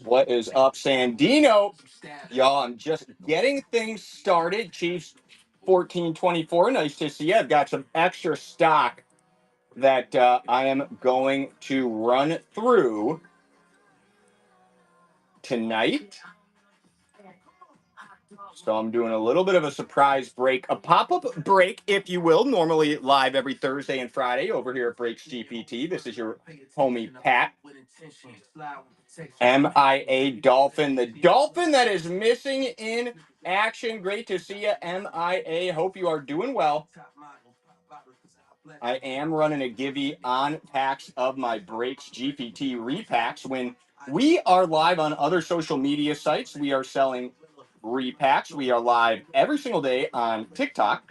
What is up, Sandino? Y'all, I'm just getting things started. Chiefs 14-24. Nice to see you. I've got some extra stock that I am going to run through tonight. So I'm doing a little bit of a surprise break, a pop-up break, if you will. Normally live every Thursday and Friday over here at Breaks GPT. This is your homie Pat, MIA Dolphin, the Dolphin that is missing in action. Great to see you, MIA. Hope you are doing well. I am running a givey on packs of my Breaks GPT repacks. When we are live on other social media sites, we are selling repacks. We are live every single day on TikTok,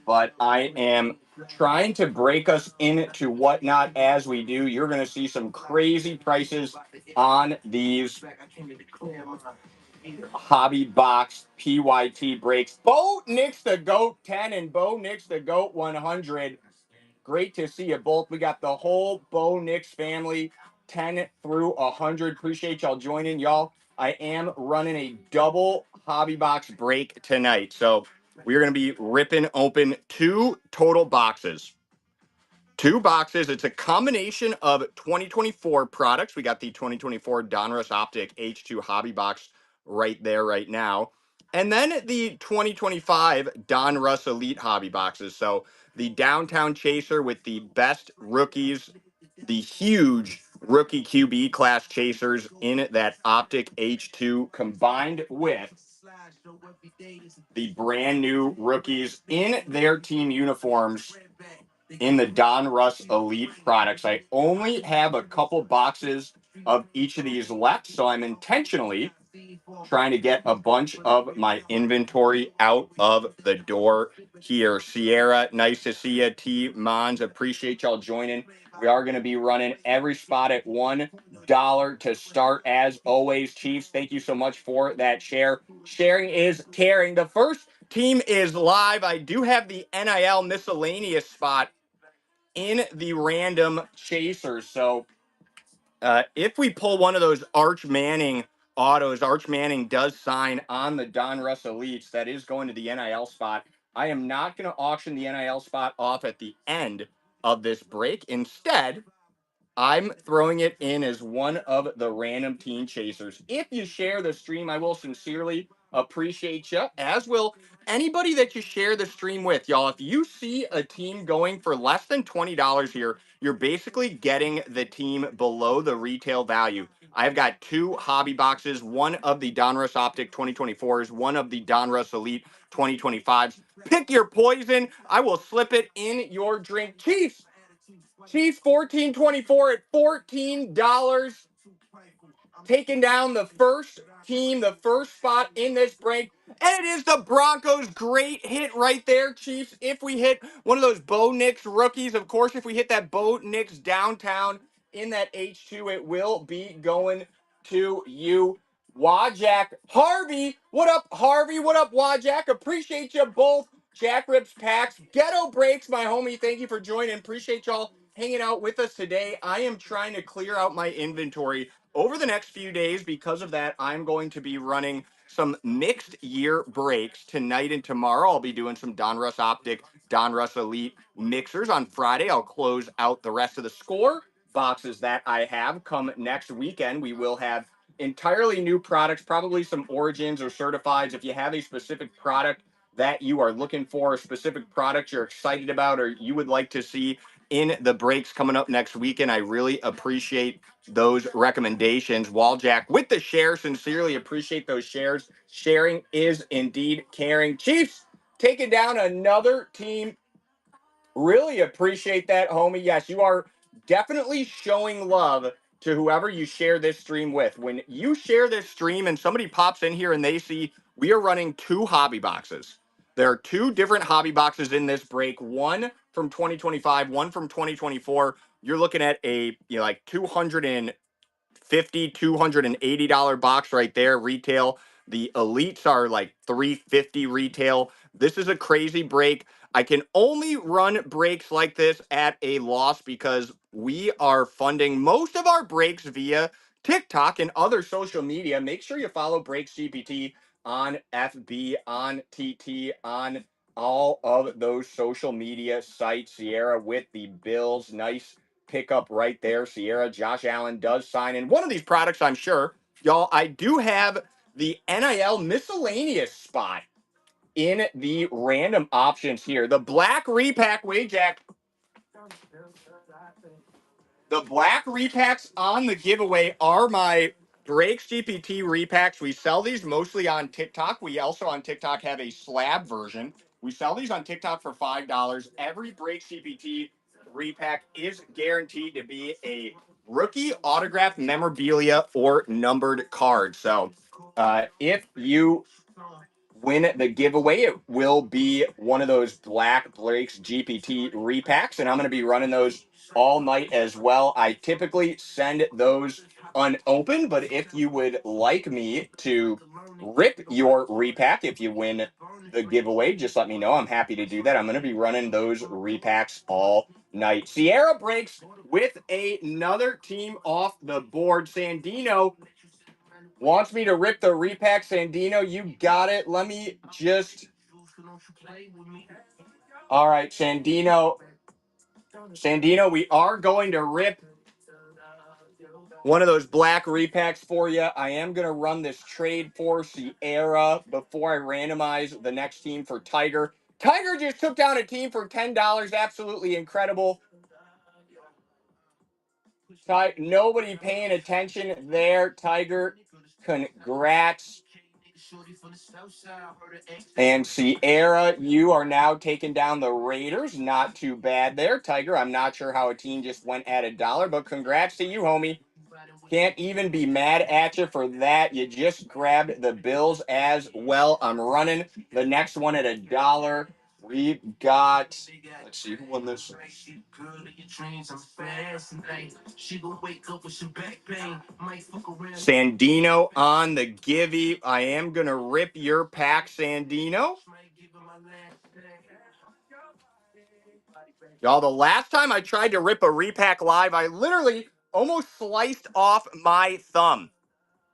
but I am trying to break us into whatnot as we do. You're going to see some crazy prices on these hobby box PYT breaks. Bo Nix the GOAT 10 and Bo Nix the GOAT 100. Great to see you both. We got the whole Bo Nix family, 10 through 100. Appreciate y'all joining, y'all. I am running a double hobby box break tonight. So we're going to be ripping open two total boxes. Two boxes. It's a combination of 2024 products. We got the 2024 Donruss Optic H2 hobby box right there right now. And then the 2025 Donruss Elite hobby boxes. So the Downtown Chaser with the best rookies, the huge rookie QB class chasers in that Optic H2 combined with the brand new rookies in their team uniforms in the Donruss Elite products. I only have a couple boxes of each of these left, so I'm intentionally trying to get a bunch of my inventory out of the door here. Sierra, nice to see you. T. Mons, appreciate y'all joining. We are going to be running every spot at $1 to start. As always, Chiefs, thank you so much for that share. Sharing is caring. The first team is live. I do have the NIL miscellaneous spot in the random chasers. So if we pull one of those Arch Manning autos, Arch Manning does sign on the Donruss Elites. That is going to the NIL spot. I am not going to auction the NIL spot off at the end of this break. Instead, I'm throwing it in as one of the random team chasers. If you share the stream, I will sincerely appreciate you, as will anybody that you share the stream with, y'all. If you see a team going for less than $20 here, you're basically getting the team below the retail value. I've got two hobby boxes, one of the Donruss Optic 2024s, one of the Donruss Elite 2025s. Pick your poison. I will slip it in your drink. Chiefs 14-24 at $14. Taking down the first team, the first spot in this break. And it is the Broncos. Great hit right there, Chiefs. If we hit one of those Bo Nix rookies, of course, if we hit that Bo Nix downtown in that H2, it will be going to you. Wajak. Harvey. What up, Harvey? What up, Wajak? Appreciate you both. Jack Rips Packs. Ghetto Breaks, my homie. Thank you for joining. Appreciate y'all hanging out with us today. I am trying to clear out my inventory over the next few days. Because of that, I'm going to be running some mixed year breaks tonight and tomorrow. I'll be doing some Donruss Optic, Donruss Elite mixers on Friday. I'll close out the rest of the score boxes that I have. Come next weekend, we will have entirely new products, probably some origins or certifieds. If you have a specific product that you are looking for, a specific product you're excited about, or you would like to see in the breaks coming up next weekend, I really appreciate those recommendations. Waljack with the share, sincerely appreciate those shares. Sharing is indeed caring. Chiefs taking down another team. Really appreciate that, homie. Yes, you are definitely showing love to whoever you share this stream with. When you share this stream and somebody pops in here and they see we are running two hobby boxes. There are two different hobby boxes in this break, one from 2025, one from 2024. You're looking at a like $250, $280 box right there, retail. The elites are like $350 retail. This is a crazy break. I can only run breaks like this at a loss because we are funding most of our breaks via TikTok, and other social media. Make sure you follow Breaks GPT on FB, on TT, on all of those social media sites. Sierra with the Bills. Nice pickup right there. Sierra, Josh Allen does sign in one of these products, I'm sure. Y'all, I do have the NIL miscellaneous spot in the random options here. The black repack Wajack. The black repacks on the giveaway are my Breaks GPT repacks. We sell these mostly on TikTok. We also on TikTok have a slab version. We sell these on TikTok for $5. Every Breaks GPT repack is guaranteed to be a rookie autographed memorabilia or numbered card. So if you win the giveaway, it will be one of those Black Breaks GPT repacks, and I'm going to be running those all night as well. I typically send those unopened, but if you would like me to rip your repack if you win the giveaway, just let me know. I'm happy to do that. I'm going to be running those repacks all night. Sierra breaks with another team off the board. Sandino wants me to rip the repack. Sandino, you got it. Let me just. All right, Sandino. Sandino, we are going to rip one of those black repacks for you. I am going to run this trade for Sierra before I randomize the next team for Tiger. Tiger just took down a team for $10. Absolutely incredible. Nobody paying attention there, Tiger. Congrats. And Sierra, you are now taking down the Raiders. Not too bad there, Tiger. I'm not sure how a team just went at $1, but congrats to you, homie. Can't even be mad at you for that. You just grabbed the Bills as well. I'm running the next one at $1. We've got, let's see, who won this? Sandino on the givey. I am going to rip your pack, Sandino. Y'all, the last time I tried to rip a repack live, I literally almost sliced off my thumb.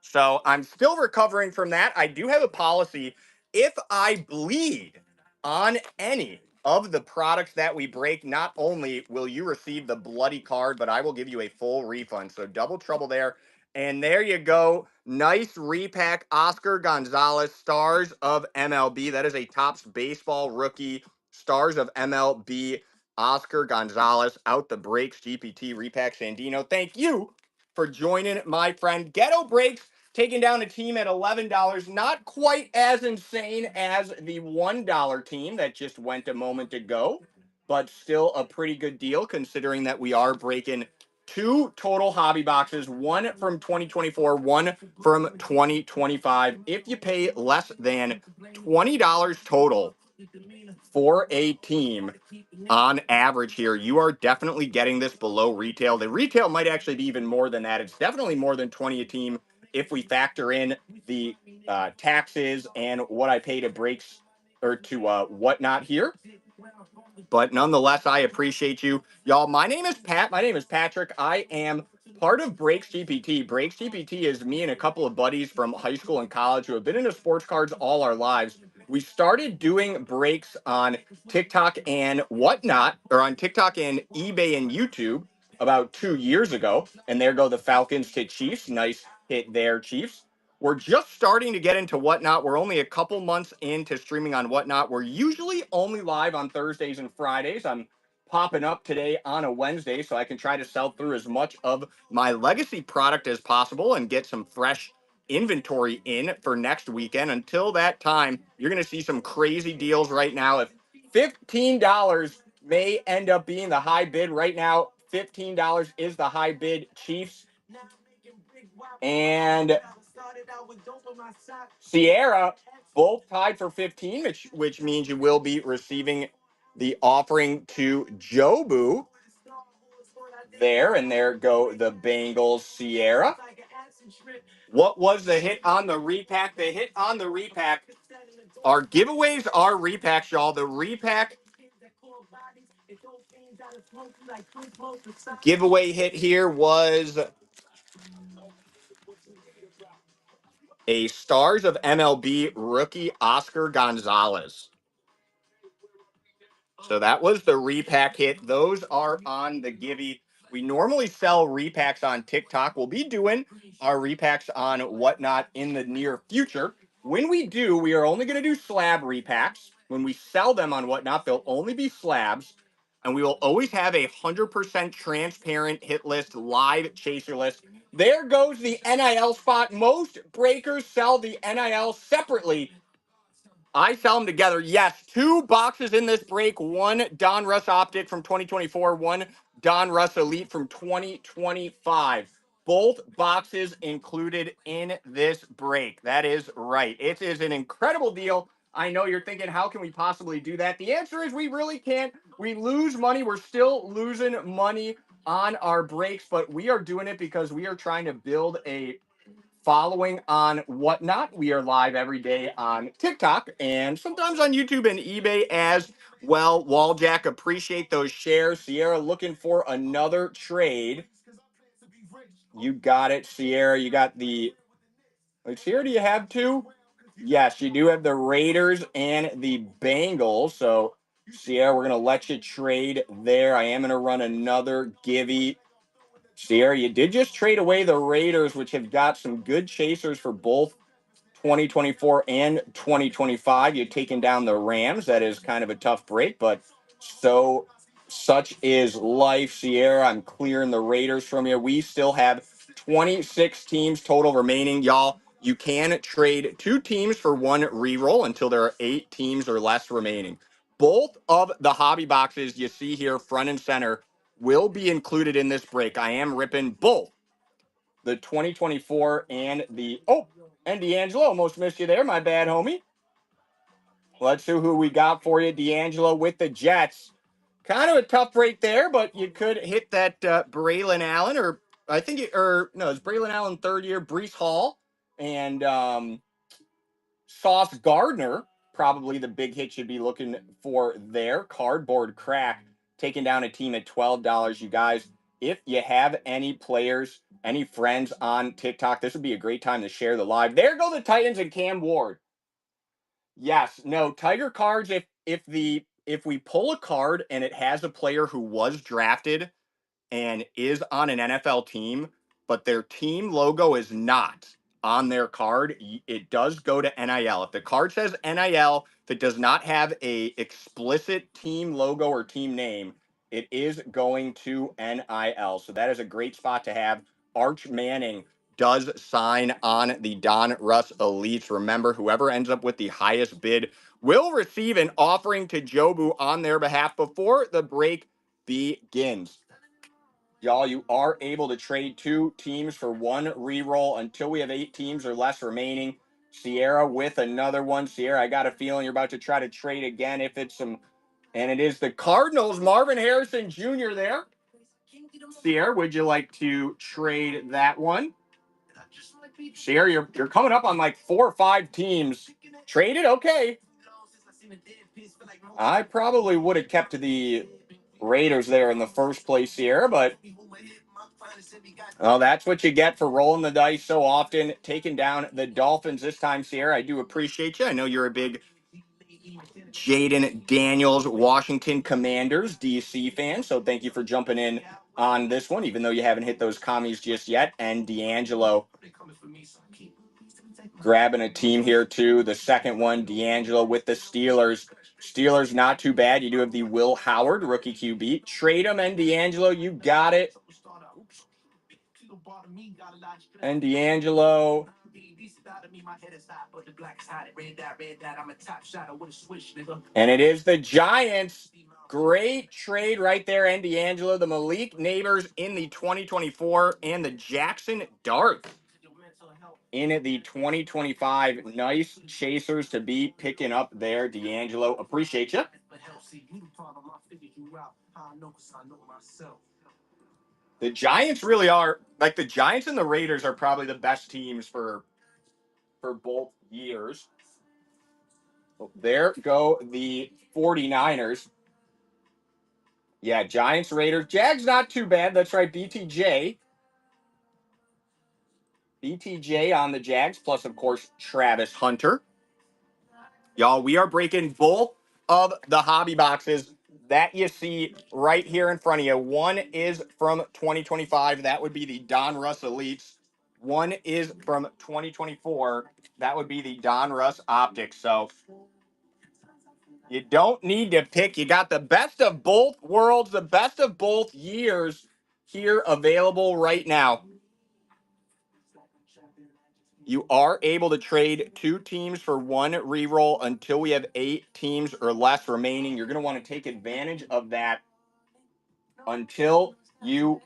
So I'm still recovering from that. I do have a policy. If I bleed on any of the products that we break, not only will you receive the bloody card, but I will give you a full refund. So double trouble there. And there you go. Nice repack. Oscar Gonzalez, Stars of MLB. That is a Topps baseball rookie. Stars of MLB. Oscar Gonzalez out the breaks. GPT repack. Sandino, thank you for joining my friend. Ghetto Breaks taking down a team at $11. Not quite as insane as the $1 team that just went a moment ago, but still a pretty good deal considering that we are breaking two total hobby boxes, one from 2024, one from 2025. If you pay less than $20 total for a team on average here, you are definitely getting this below retail. The retail might actually be even more than that. It's definitely more than 20 a team if we factor in the taxes and what I pay to breaks or to whatnot here. But nonetheless, I appreciate you. Y'all, my name is Pat. My name is Patrick. I am part of Breaks GPT. Breaks GPT is me and a couple of buddies from high school and college who have been into sports cards all our lives. We started doing breaks on TikTok and whatnot, or on TikTok and eBay and YouTube about 2 years ago. And there go the Falcons to Chiefs. Nice hit there, Chiefs. We're just starting to get into Whatnot. We're only a couple months into streaming on Whatnot. We're usually only live on Thursdays and Fridays. I'm popping up today on a Wednesday so I can try to sell through as much of my legacy product as possible and get some fresh inventory in for next weekend. Until that time, you're going to see some crazy deals right now. If $15 may end up being the high bid right now, $15 is the high bid. Chiefs and Sierra both tied for 15, which means you will be receiving the offering to Jobu there. And there go the Bengals, Sierra. What was the hit on the repack? The hit on the repack. Our giveaways are repacks, y'all. The repack giveaway hit here was A Stars of MLB rookie Oscar Gonzalez. So that was the repack hit. Those are on the Givey. We normally sell repacks on TikTok. We'll be doing our repacks on Whatnot in the near future. When we do, we are only going to do slab repacks. When we sell them on Whatnot, they'll only be slabs. And we will always have a 100% transparent hit list, live chaser list. There goes the NIL spot. Most breakers sell the NIL separately. I sell them together. Yes, 2 boxes in this break. One Donruss Optic from 2024, one Donruss Elite from 2025. Both boxes included in this break. That is right. It is an incredible deal. I know you're thinking, how can we possibly do that? The answer is we really can't. We lose money. We're still losing money on our breaks, but we are doing it because we are trying to build a following on Whatnot. We are live every day on TikTok and sometimes on YouTube and eBay as well. Waljack, appreciate those shares. Sierra looking for another trade. You got it, Sierra. You got the... Wait, Sierra, do you have 2? Yes, you do have the Raiders and the Bengals. So, Sierra, we're going to let you trade there. I am going to run another Givey. Sierra, you did just trade away the Raiders, which have got some good chasers for both 2024 and 2025. You're taking down the Rams. That is kind of a tough break, but such is life. Sierra, I'm clearing the Raiders from you. We still have 26 teams total remaining. Y'all, you can trade 2 teams for 1 reroll until there are 8 teams or less remaining. Both of the hobby boxes you see here, front and center, will be included in this break. I am ripping both the 2024 and the... Oh, and D'Angelo, almost missed you there. My bad, homie. Let's see who we got for you. D'Angelo with the Jets. Kind of a tough break there, but you could hit that Braylon Allen, or I think it's Braylon Allen 3rd year, Brees Hall, and Sauce Gardner, probably the big hit you'd be looking for there. Cardboard Crack taking down a team at $12. You guys, if you have any players, any friends on TikTok, this would be a great time to share the live. There go the Titans and Cam Ward. Yes, no, Tiger cards, if we pull a card and it has a player who was drafted and is on an NFL team, but their team logo is not on their card, it does go to NIL. If the card says NIL, if it does not have a explicit team logo or team name, it is going to NIL. So that is a great spot to have. Arch Manning does sign on the Donruss Elites. Remember, whoever ends up with the highest bid will receive an offering to Jobu on their behalf before the break begins. Y'all, you are able to trade 2 teams for 1 reroll until we have 8 teams or less remaining. Sierra with another one. Sierra, I got a feeling you're about to try to trade again if it's some... And it is the Cardinals, Marvin Harrison Jr. there. Sierra, would you like to trade that one? Sierra, you're coming up on like 4 or 5 teams. Traded? Okay. I probably would have kept the Raiders there in the first place, Sierra, but well, that's what you get for rolling the dice so often. Taking down the Dolphins this time, Sierra. I do appreciate you. I know you're a big Jaden Daniels, Washington Commanders, DC fan, so thank you for jumping in on this one, even though you haven't hit those commies just yet. And D'Angelo grabbing a team here, too. The second one, D'Angelo with the Steelers. Steelers, not too bad. You do have the Will Howard, rookie QB. Trade him, and D'Angelo, you got it. And D'Angelo. And it is the Giants. Great trade right there, and D'Angelo. The Malik Neighbors in the 2024 and the Jackson Dart in the 2025. Nice chasers to be picking up there, D'Angelo. Appreciate you. The Giants really are, like, the Giants and the Raiders are probably the best teams for both years. There go the 49ers. Yeah, Giants, Raiders. Jags not too bad. That's right, BTJ. BTJ on the Jags, plus, of course, Travis Hunter. Y'all, we are breaking both of the hobby boxes that you see right here in front of you. One is from 2025. That would be the Donruss Elites. One is from 2024. That would be the Donruss Optics. So you don't need to pick. You got the best of both worlds, the best of both years here available right now. You are able to trade 2 teams for 1 reroll until we have 8 teams or less remaining. You're going to want to take advantage of that until you,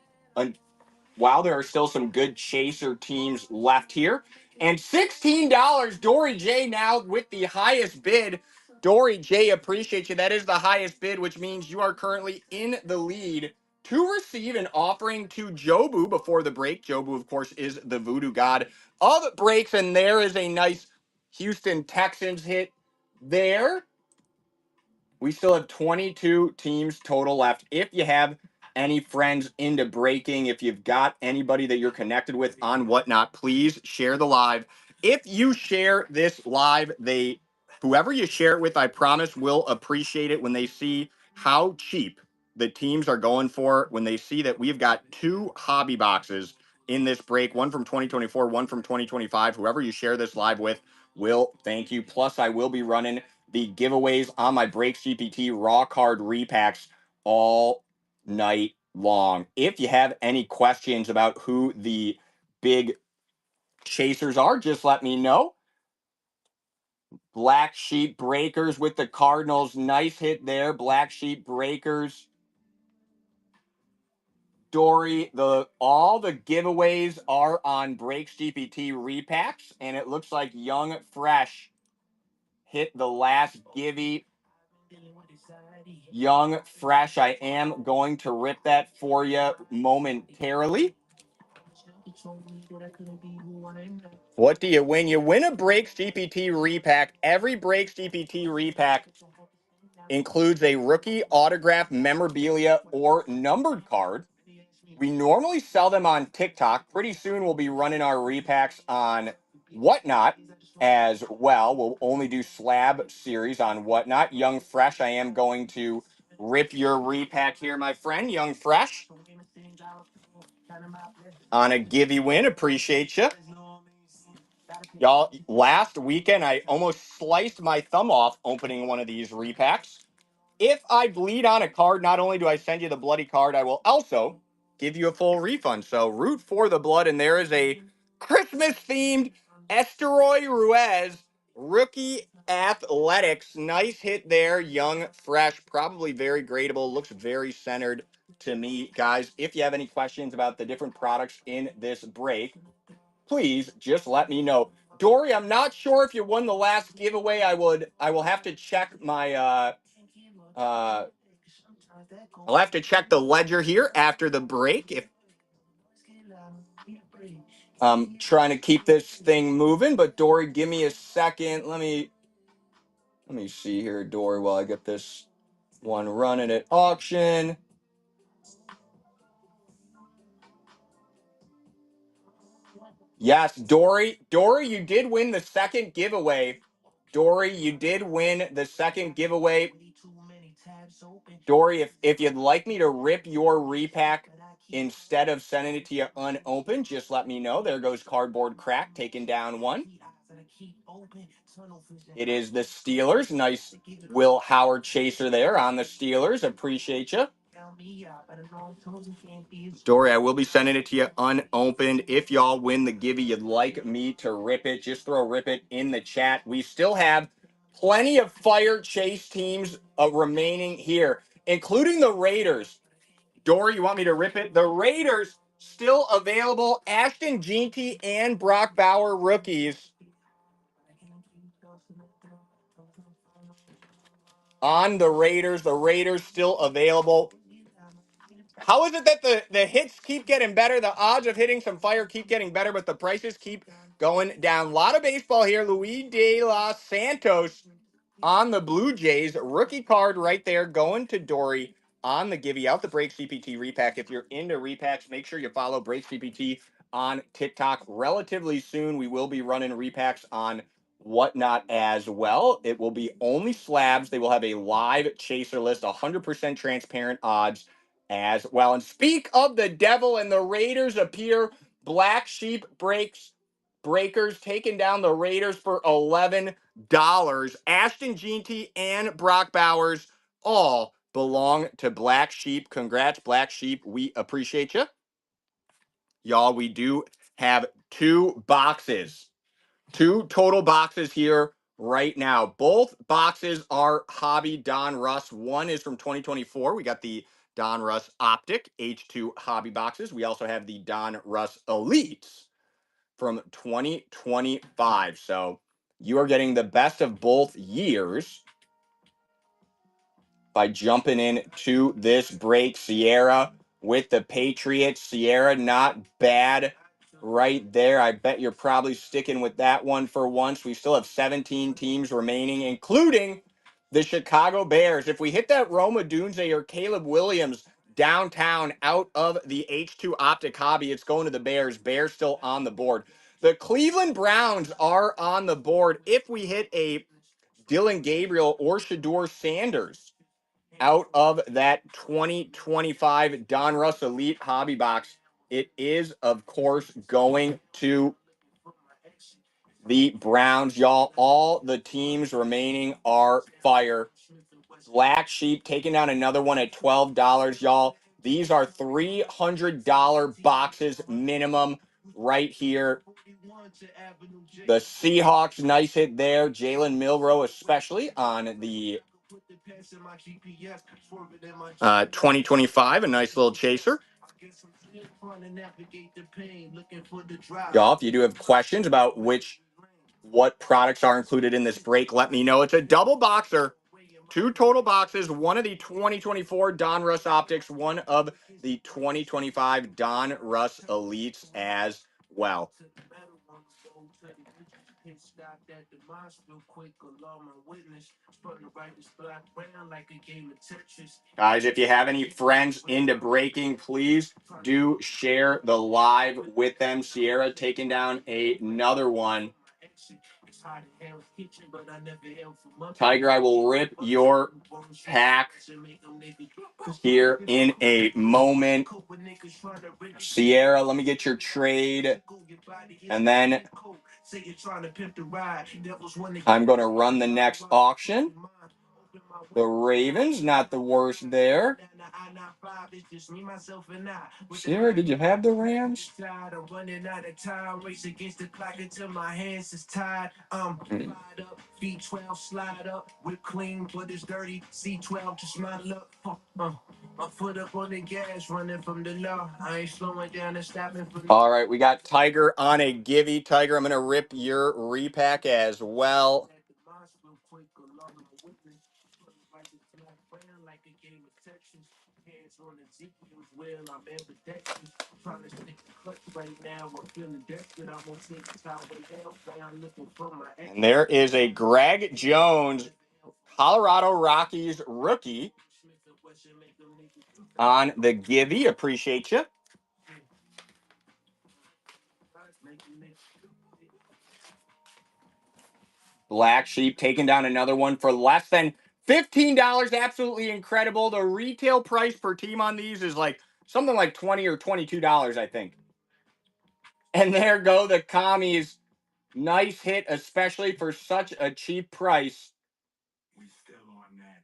while there are still some good chaser teams left here. And $16, Dory J now with the highest bid. Dory J, appreciate you. That is the highest bid, which means you are currently in the lead to receive an offering to Jobu before the break. Jobu, of course, is the voodoo god of breaks, and there is a nice Houston Texans hit there. We still have 22 teams total left. If you have any friends into breaking, if you've got anybody that you're connected with on Whatnot, please share the live. If you share this live, whoever you share it with, I promise, will appreciate it when they see how cheap the teams are going for, when they see that we've got 2 hobby boxes in this break, one from 2024, one from 2025. Whoever you share this live with will thank you. Plus, I will be running the giveaways on my Breaks GPT raw card repacks all night long. If you have any questions about who the big chasers are, just let me know. Black Sheep Breakers with the Cardinals. Nice hit there. Black Sheep Breakers. Dory, all the giveaways are on Breaks GPT repacks, and it looks like Young Fresh hit the last givey. Young Fresh, I am going to rip that for you momentarily. What do you win? You win a Breaks GPT repack. Every Breaks GPT repack includes a rookie autograph memorabilia or numbered card. We normally sell them on TikTok. Pretty soon we'll be running our repacks on Whatnot as well. We'll only do slab series on Whatnot. Young Fresh, I am going to rip your repack here, my friend. Young Fresh. On a givey win. Appreciate you. Y'all, last weekend I almost sliced my thumb off opening one of these repacks. If I bleed on a card, not only do I send you the bloody card, I will also give you a full refund. So root for the blood, and there is a Christmas-themed Esteroy Ruiz rookie athletics. Nice hit there, Young Fresh, probably very gradable, looks very centered to me. Guys, if you have any questions about the different products in this break, please just let me know. Dory, I'm not sure if you won the last giveaway. I will have to check my I'll have to check the ledger here after the break. If I'm trying to keep this thing moving, but Dory, give me a second. Let me see here, Dory, while I get this one running at auction. Yes, Dory, you did win the second giveaway. Dory, you did win the second giveaway. Dory, if you'd like me to rip your repack instead of sending it to you unopened, just let me know. There goes Cardboard Crack, taking down one. It is the Steelers. Nice Will Howard chaser there on the Steelers. Appreciate you. Dory, I will be sending it to you unopened. If y'all win the givey, you'd like me to rip it, just throw rip it in the chat. We still have plenty of fire chase teams remaining here, including the Raiders. Dory, you want me to rip it? The Raiders still available. Ashton Jeanty and Brock Bauer rookies on the Raiders. The Raiders still available. How is it that the hits keep getting better? The odds of hitting some fire keep getting better, but the prices keep going down. A lot of baseball here. Luis de los Santos on the Blue Jays. Rookie card right there going to Dory on the givey out the Break CPT repack. If you're into repacks, make sure you follow Break CPT on TikTok. Relatively soon, we will be running repacks on Whatnot as well. It will be only slabs. They will have a live chaser list, 100% transparent odds as well. And speak of the devil, and the Raiders appear. Black Sheep breakers taking down the Raiders for $11. Ashton Jeanty and Brock Bowers all belong to Black Sheep. Congrats, Black Sheep. We appreciate you. Y'all, we do have two total boxes here right now. Both boxes are Hobby Donruss. One is from 2024. We got the Donruss Optic H2 Hobby boxes. We also have the Donruss Elites from 2025. So you are getting the best of both years by jumping in to this break. Sierra with the Patriots. Sierra, not bad right there. I bet you're probably sticking with that one for once. We still have 17 teams remaining, including the Chicago Bears. If we hit that Roma Dunze or Caleb Williams downtown out of the H2 Optic Hobby, it's going to the Bears. Bears still on the board. The Cleveland Browns are on the board. If we hit a Dylan Gabriel or Shador Sanders out of that 2025 Donruss Elite Hobby Box, it is, of course, going to the Browns, y'all. All the teams remaining are fire. Black Sheep taking down another one at $12, y'all. These are $300 boxes minimum right here. The Seahawks, nice hit there. Jalen Milroe, especially on the 2025, a nice little chaser. Y'all, if you do have questions about what products are included in this break, let me know. It's a double boxer. Two total boxes, one of the 2024 Donruss Optics, one of the 2025 Donruss Elites as well. Guys, if you have any friends into breaking, please do share the live with them. Sierra taking down another one. Tiger, I will rip your pack here in a moment. Sierra, let me get your trade. And then I'm going to run the next auction. The Ravens, not the worst there. Sierra, did you have the Rams? V12 slide up with clean, but it's dirty. C12 to smile up. My foot up on the gas, running from the law. I ain't slowing down and stopping for. All right, we got Tiger on a givey. Tiger, I'm gonna rip your repack as well. And there is a Greg Jones, Colorado Rockies rookie on the givey. Appreciate you. Black Sheep taking down another one for less than $15. Absolutely incredible. The retail price per team on these is like something like $20 or $22, I think. And there go the commies. Nice hit, especially for such a cheap price. We still on that.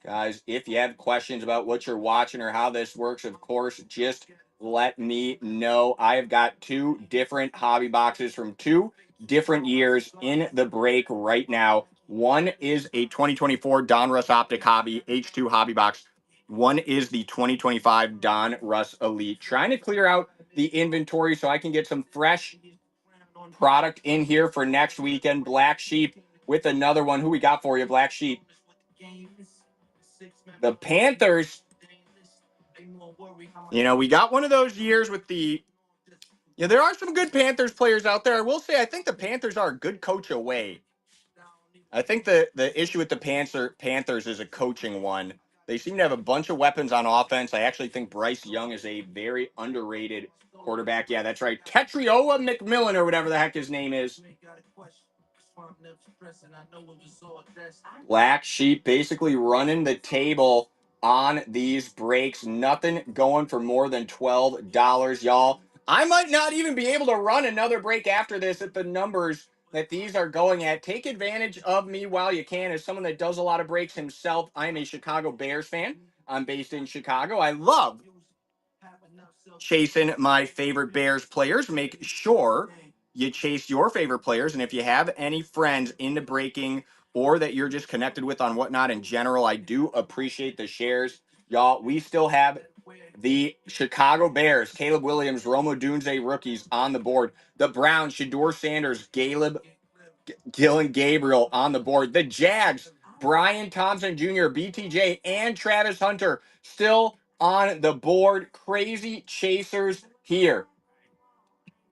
Guys, if you have questions about what you're watching or how this works, of course, just let me know. I have got two different hobby boxes from two different years in the break right now. One is a 2024 Donruss Optic Hobby H2 hobby box. One is the 2025 Donruss Elite. Trying to clear out the inventory so I can get some fresh product in here for next weekend. Black Sheep with another one. Who we got for you, Black Sheep? The Panthers, we got one of those years with there are some good Panthers players out there. I will say, I think the Panthers are a good coach away. I think the issue with the Panthers is a coaching one. They seem to have a bunch of weapons on offense. I actually think Bryce Young is a very underrated quarterback. Yeah, that's right. Tetriola McMillan or whatever the heck his name is. Black Sheep basically running the table on these breaks. Nothing going for more than $12, y'all. I might not even be able to run another break after this at the numbers that these are going at. Take advantage of me while you can. As someone that does a lot of breaks himself, I am a Chicago Bears fan. I'm based in Chicago. I love chasing my favorite Bears players. Make sure you chase your favorite players. And if you have any friends into breaking or that you're just connected with on whatnot in general, I do appreciate the shares. Y'all, we still have the Chicago Bears, Caleb Williams, Romo Dunze rookies on the board. The Browns, Shador Sanders, Dylan Gabriel on the board. The Jags, Brian Thompson Jr., BTJ, and Travis Hunter still on the board. Crazy chasers here.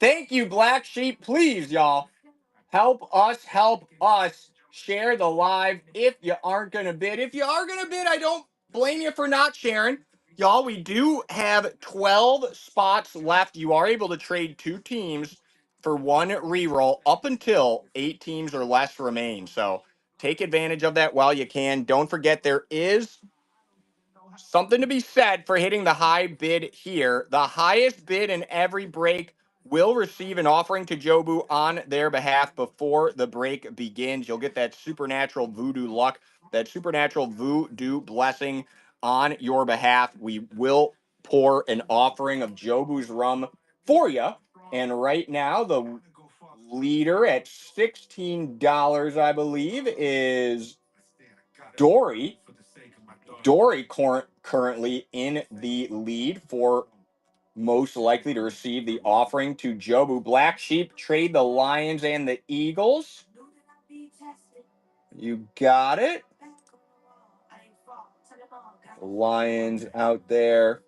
Thank you, Black Sheep. Please, y'all, help us share the live if you aren't going to bid. If you are going to bid, I don't blame you for not sharing. Y'all, we do have 12 spots left. You are able to trade 2 teams for 1 reroll up until 8 teams or less remain. So take advantage of that while you can. Don't forget there is something to be said for hitting the high bid here. The highest bid in every break will receive an offering to Jobu on their behalf before the break begins. You'll get that supernatural voodoo luck, that supernatural voodoo blessing on your behalf. We will pour an offering of Jobu's rum for you. And right now, the leader at $16, I believe, is Dory. Currently in the lead for most likely to receive the offering to Jobu. Black Sheep trade the Lions and the Eagles. You got it. The Lions out there.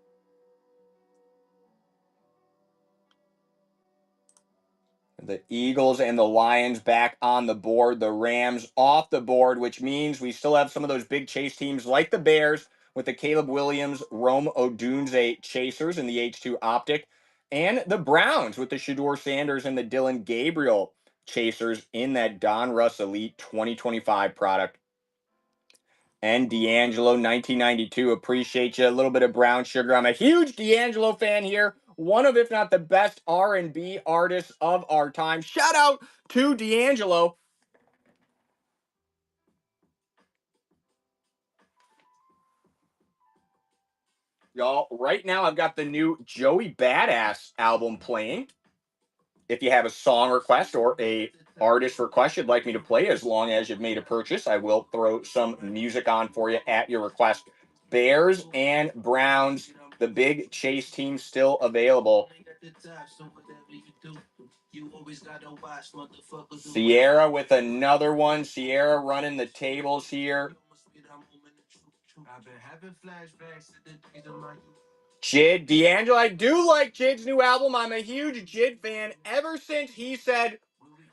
The Eagles and the Lions back on the board. The Rams off the board, which means we still have some of those big chase teams like the Bears with the Caleb Williams, Rome Odunze chasers in the H2 Optic, and the Browns with the Shador Sanders and the Dylan Gabriel chasers in that Donruss Elite 2025 product. And D'Angelo, 1992. Appreciate you. A little bit of brown sugar. I'm a huge D'Angelo fan here. One of, if not the best R&B artists of our time. Shout out to D'Angelo. Y'all, right now I've got the new Joey Badass album playing. If you have a song request or a artist request you'd like me to play, as long as you've made a purchase, I will throw some music on for you at your request. Bears and Browns, the big chase team still available. Sierra with another one. Sierra running the tables here. Jid, D'Angelo, I do like Jid's new album. I'm a huge Jid fan. Ever since he said,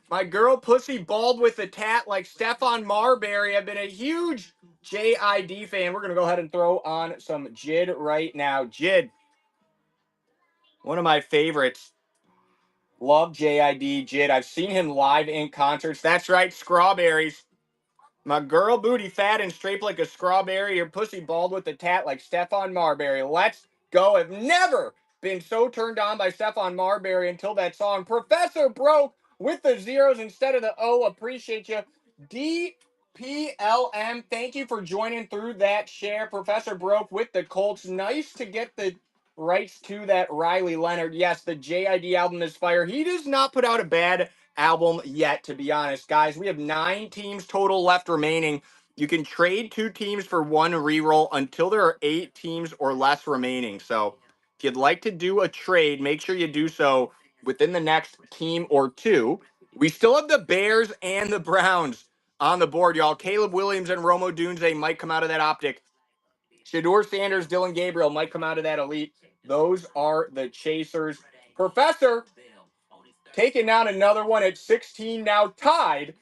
"My girl pussy bald with a tat like Stephon Marbury," I've been a huge JID fan. We're going to go ahead and throw on some Jid right now. Jid, one of my favorites. Love JID, Jid. I've seen him live in concerts. That's right, strawberries. My girl booty fat and straight like a strawberry. Your pussy bald with a tat like Stephon Marbury. Let's go. I've never been so turned on by Stephon Marbury until that song. Professor Broke with the zeros instead of the O. Appreciate you. DPLM, thank you for joining through that share. Professor Broke with the Colts. Nice to get the rights to that Riley Leonard. Yes, the JID album is fire. He does not put out a bad album yet, to be honest. Guys, we have 9 teams total left remaining. You can trade 2 teams for 1 reroll until there are 8 teams or less remaining. So if you'd like to do a trade, make sure you do so within the next team or 2. We still have the Bears and the Browns on the board, y'all. Caleb Williams and Romo Dunze might come out of that Optic. Shador Sanders, Dylan Gabriel might come out of that Elite. Those are the chasers. Professor taking down another one at 16, now tied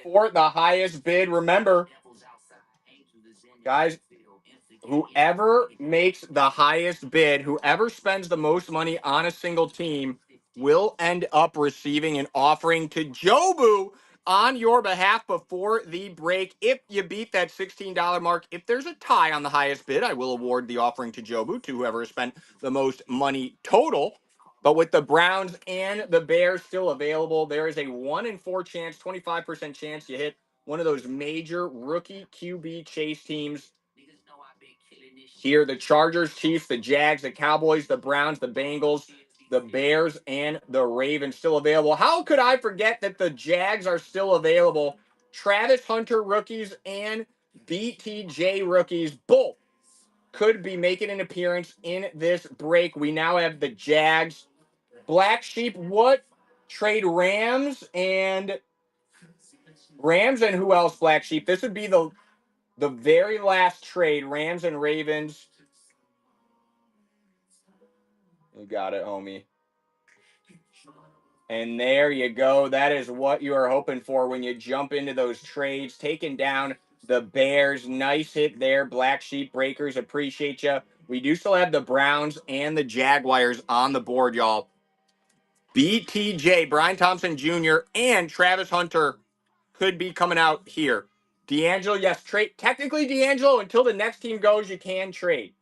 for the highest bid. Remember, guys, whoever makes the highest bid, whoever spends the most money on a single team, will end up receiving an offering to Jobu on your behalf before the break. If you beat that $16 mark, if there's a tie on the highest bid, I will award the offering to Jobu, to whoever has spent the most money total. But with the Browns and the Bears still available, there is a 1 in 4 chance, 25% chance you hit one of those major rookie QB chase teams. Here, the Chargers, Chiefs, the Jags, the Cowboys, the Browns, the Bengals, the Bears, and the Ravens still available. How could I forget that the Jags are still available? Travis Hunter rookies and BTJ rookies both could be making an appearance in this break. We now have the Jags. Black Sheep, what? Trade Rams and who else, Black Sheep? This would be the very last trade, Rams and Ravens. You got it, homie. And there you go. That is what you are hoping for when you jump into those trades. Taking down the Bears. Nice hit there. Black Sheep Breakers, appreciate you. We do still have the Browns and the Jaguars on the board, y'all. BTJ, Brian Thompson Jr., and Travis Hunter could be coming out here. D'Angelo, yes, trade. Technically, D'Angelo, until the next team goes, you can trade.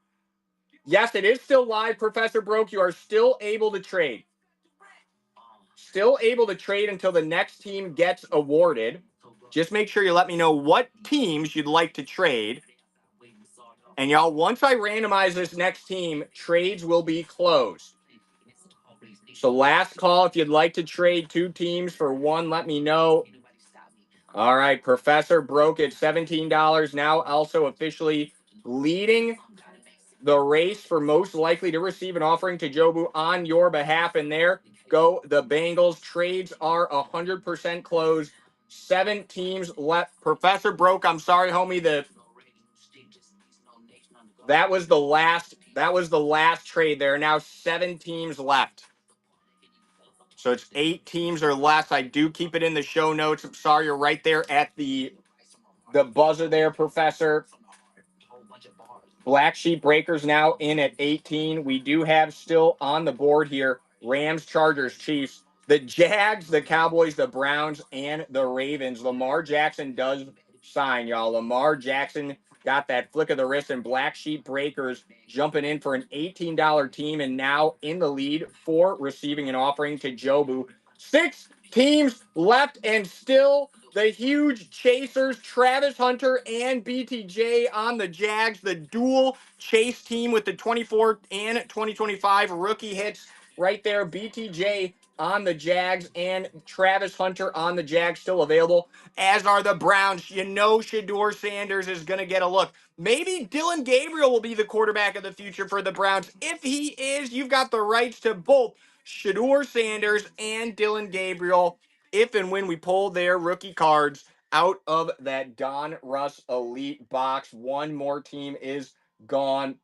Yes, it is still live, Professor Broke. You are still able to trade. Still able to trade until the next team gets awarded. Just make sure you let me know what teams you'd like to trade. And y'all, once I randomize this next team, trades will be closed. So last call, if you'd like to trade 2 teams for 1, let me know. All right, Professor Broke at $17, now also officially leading the race for most likely to receive an offering to Jobu on your behalf. And there go the Bengals. Trades are 100% closed. 7 teams left. Professor Broke, I'm sorry, homie. That was the last trade. There are now 7 teams left. So it's 8 teams or less. I do keep it in the show notes. I'm sorry, you're right there at the buzzer there, Professor. Black Sheep Breakers now in at 18. We do have still on the board here Rams, Chargers, Chiefs, the Jags, the Cowboys, the Browns, and the Ravens. Lamar Jackson does sign, y'all. Lamar Jackson got that flick of the wrist, and Black Sheep Breakers jumping in for an $18 team and now in the lead for receiving an offering to Jobu. 6 teams left, and still the huge chasers, Travis Hunter and BTJ on the Jags, the dual chase team with the 24 and 2025 rookie hits right there. BTJ on the Jags and Travis Hunter on the Jags still available, as are the Browns. You know Shedeur Sanders is going to get a look. Maybe Dylan Gabriel will be the quarterback of the future for the Browns. If he is, you've got the rights to both Shedeur Sanders and Dylan Gabriel if and when we pull their rookie cards out of that Donruss Elite box. One more team is gone,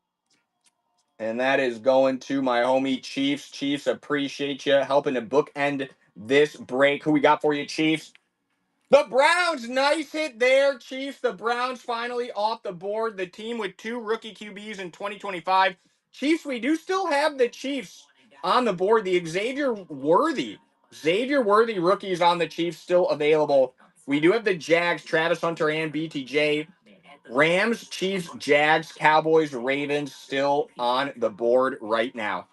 and that is going to my homie Chiefs. Chiefs, appreciate you helping to bookend this break. Who we got for you, Chiefs? The Browns, nice hit there, Chiefs. The Browns finally off the board. The team with 2 rookie QBs in 2025. Chiefs, we do still have the Chiefs on the board. The Xavier Worthy rookies on the Chiefs still available. We do have the Jags, Travis Hunter and BTJ. Rams, Chiefs, Jags, Cowboys, Ravens still on the board right now.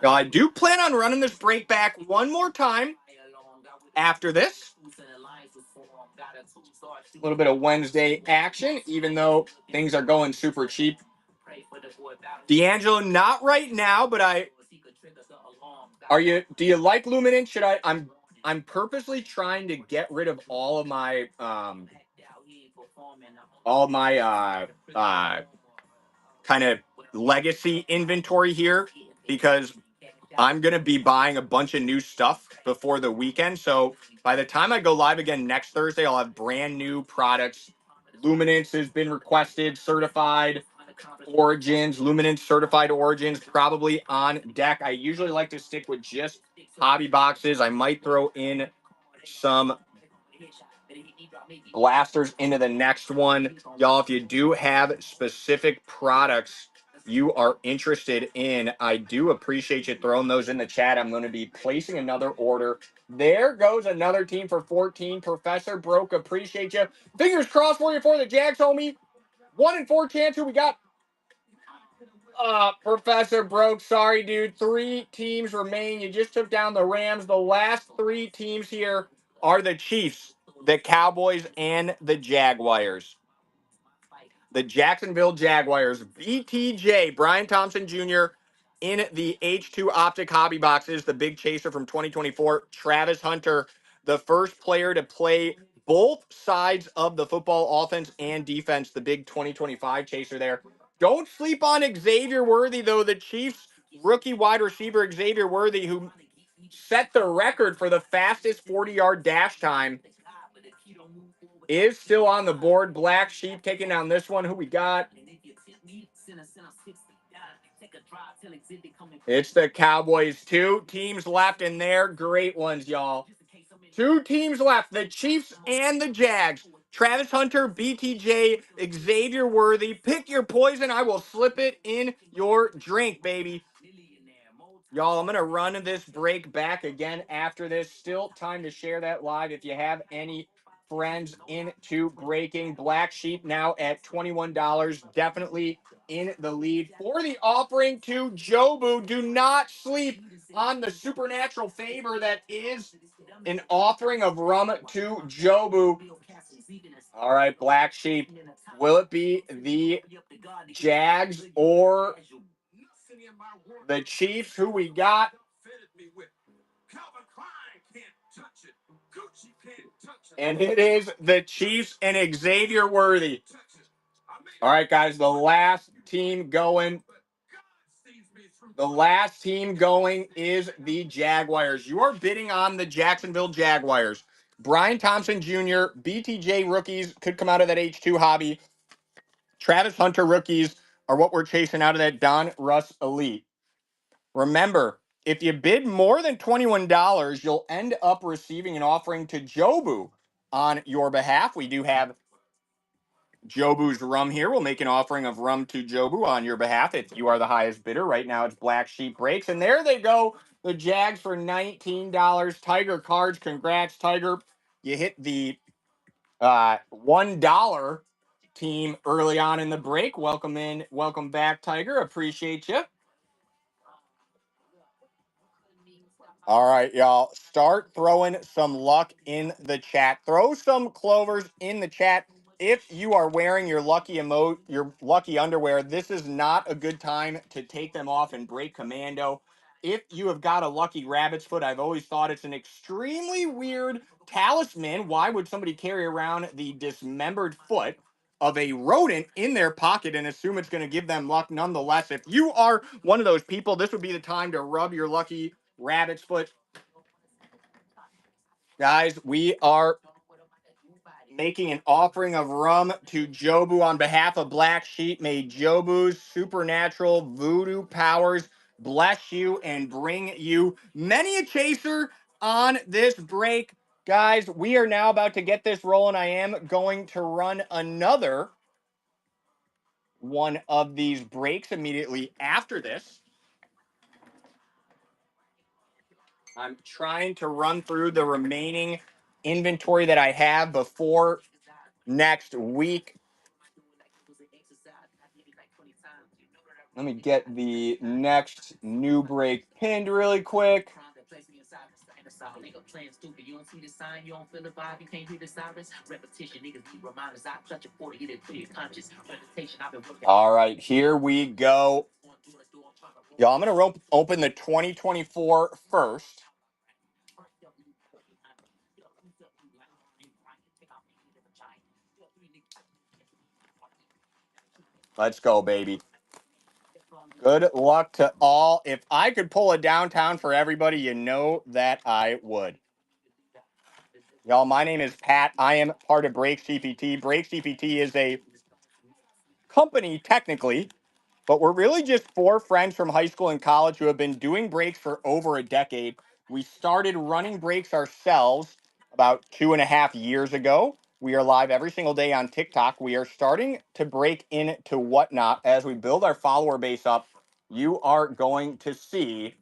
Now, I do plan on running this break back one more time after this. A little bit of Wednesday action, even though things are going super cheap. D'Angelo, not right now, but do you like Luminance? I'm purposely trying to get rid of all of my kind of legacy inventory here, because I'm going to be buying a bunch of new stuff before the weekend. So by the time I go live again next Thursday, I'll have brand new products. Luminance has been requested, certified. Origins, Luminance certified Origins, probably on deck. I usually like to stick with just hobby boxes. I might throw in some blasters into the next one. Y'all, if you do have specific products you are interested in, I do appreciate you throwing those in the chat. I'm going to be placing another order. There goes another team for 14. Professor Broke, appreciate you. Fingers crossed for you for the Jags, homie. 1 in 4 chance. Who we got? Professor Broke, sorry, dude. 3 teams remain. You just took down the Rams. The last 3 teams here are the Chiefs, the Cowboys, and the Jaguars. The Jacksonville Jaguars, BTJ, Brian Thompson Jr. in the H2 Optic hobby boxes, the big chaser from 2024. Travis Hunter, the first player to play both sides of the football, offense and defense, the big 2025 chaser there. Don't sleep on Xavier Worthy, though. The Chiefs rookie wide receiver Xavier Worthy, who set the record for the fastest 40-yard dash time, is still on the board. Black Sheep taking down this one. Who we got? It's the Cowboys. 2 teams left, and they're great ones, y'all. 2 teams left, the Chiefs and the Jags. Travis Hunter, BTJ, Xavier Worthy. Pick your poison. I will slip it in your drink, baby. Y'all, I'm going to run this break back again after this. Still time to share that live if you have any friends into breaking. Black Sheep now at $21. Definitely in the lead for the offering to Jobu. Do not sleep on the supernatural favor that is an offering of rum to Jobu. All right, Black Sheep. Will it be the Jags or the Chiefs? Who we got? And it is the Chiefs and Xavier Worthy. All right, guys, the last team going. The last team going is the Jaguars. You are bidding on the Jacksonville Jaguars. Brian Thompson Jr., BTJ rookies could come out of that H2 hobby. Travis Hunter rookies are what we're chasing out of that Donruss Elite. Remember, if you bid more than $21, you'll end up receiving an offering to Jobu on your behalf. We do have Jobu's rum here. We'll make an offering of rum to Jobu on your behalf if you are the highest bidder. Right now it's Black Sheep Breaks. And there they go. The Jags for $19. Tiger Cards. Congrats, Tiger. You hit the $1 team early on in the break. Welcome in. Welcome back, Tiger. Appreciate you. All right, y'all. Start throwing some luck in the chat. Throw some clovers in the chat. If you are wearing your your lucky underwear, this is not a good time to take them off and break commando. If you have got a lucky rabbit's foot, I've always thought it's an extremely weird talisman. Why would somebody carry around the dismembered foot of a rodent in their pocket and assume it's going to give them luck? Nonetheless, if you are one of those people, this would be the time to rub your lucky rabbit's foot. Guys, we are making an offering of rum to Jobu on behalf of Black Sheep. May Jobu's supernatural voodoo powers bless you and bring you many a chaser on this break. Guys, we are now about to get this rolling. I am going to run another one of these breaks immediately after this. I'm trying to run through the remaining inventory that I have before next week. Let me get the next new break pinned really quick. All right, here we go. Y'all, I'm going to open the 2024 first. Let's go, baby. Good luck to all. If I could pull a downtown for everybody, you know that I would. Y'all, my name is Pat. I am part of Break CPT. Break CPT is a company technically, but we're really just four friends from high school and college who have been doing breaks for over a decade. We started running breaks ourselves about 2.5 years ago. We are live every single day on TikTok. We are starting to break into Whatnot as we build our follower base up. You are going to see,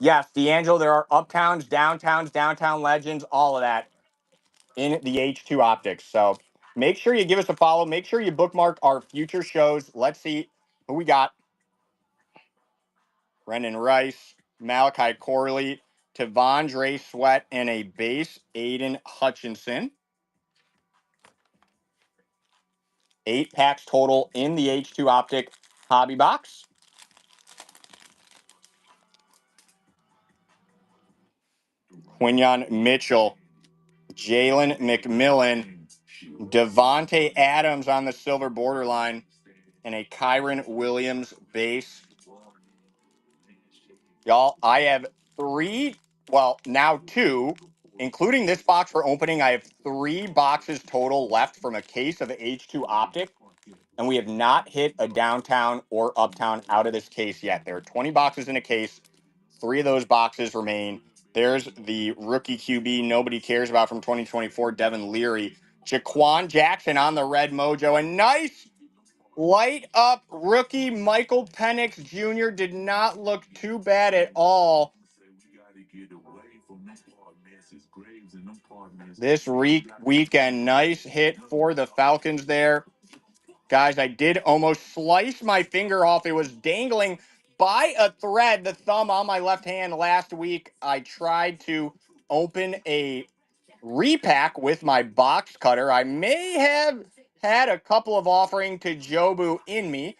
yes, D'Angelo, there are uptowns, downtowns, downtown legends, all of that in the H2 Optics. So make sure you give us a follow. Make sure you bookmark our future shows. Let's see who we got. Brendan Rice, Malachi Corley, Tavondre Sweat, and a base, Aiden Hutchinson. 8 packs total in the H2 Optic hobby box. Quinyon Mitchell, Jalen McMillan, Devontae Adams on the silver borderline, and a Kyron Williams base. Y'all, I have now two, including this box for opening. I have 3 boxes total left from a case of H2 Optic, and we have not hit a downtown or uptown out of this case yet. There are 20 boxes in a case. 3 of those boxes remain. There's the rookie QB nobody cares about from 2024, Devin Leary. Jaquan Jackson on the red mojo. A nice light up rookie Michael Penix Jr. did not look too bad at all. This weekend, nice hit for the Falcons there. Guys, I did almost slice my finger off. It was dangling by a thread, the thumb on my left hand last week. I tried to open a repack with my box cutter. I may have had a couple of offering to Jobu in me,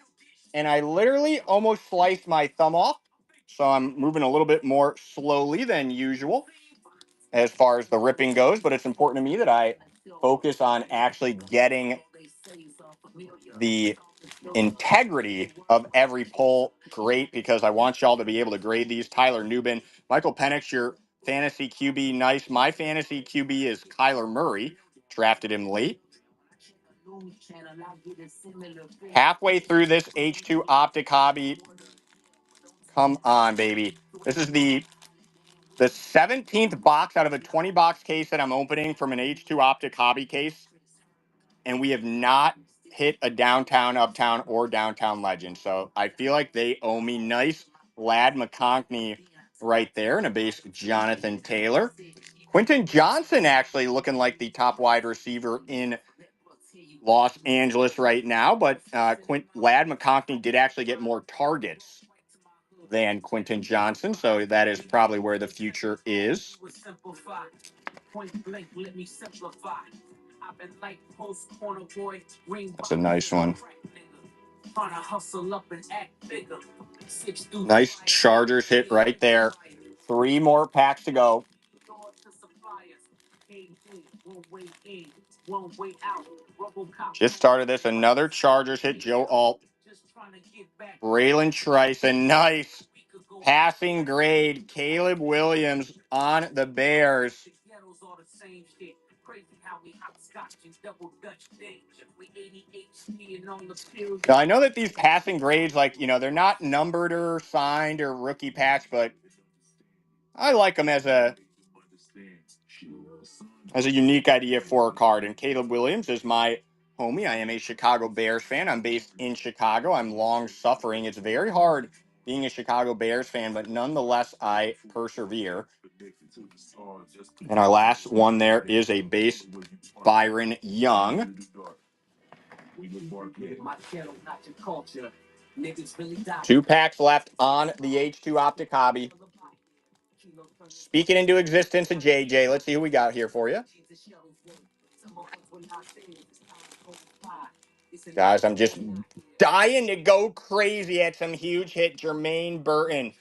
and I literally almost sliced my thumb off. So I'm moving a little bit more slowly than usual as far as the ripping goes, but it's important to me that I focus on actually getting the integrity of every pull great, because I want y'all to be able to grade these. Tyler Nubin, Michael Penix, your fantasy QB, nice. My fantasy QB is Kyler Murray. Drafted him late. Halfway through this H2 Optic hobby. Come on, baby. This is the 17th box out of a 20 box case that I'm opening from an H2 Optic hobby case, and we have not hit a downtown, uptown, or downtown legend. So I feel like they owe me. Nice Lad McConkey right there, and a base Jonathan Taylor. Quentin Johnson actually looking like the top wide receiver in Los Angeles right now, but Lad McConkey did actually get more targets than Quentin Johnson, so that is probably where the future is. That's a nice one. Nice Chargers hit right there. 3 more packs to go. Just started this. Another Chargers hit. Joe Alt. Braylon Trice. A nice passing grade. Caleb Williams on the Bears. Now, I know that these passing grades, they're not numbered or signed or rookie patch, but I like them as a unique idea for a card. And Caleb Williams is my homie. I am a Chicago Bears fan. I'm based in Chicago. I'm long suffering. It's very hard being a Chicago Bears fan, but nonetheless, I persevere. And our last one there is a base Byron Young. 2 packs left on the H2 Optic hobby. Speaking into existence of JJ. Let's see who we got here for you. Guys, I'm just dying to go crazy at some huge hit. Jermaine Burton.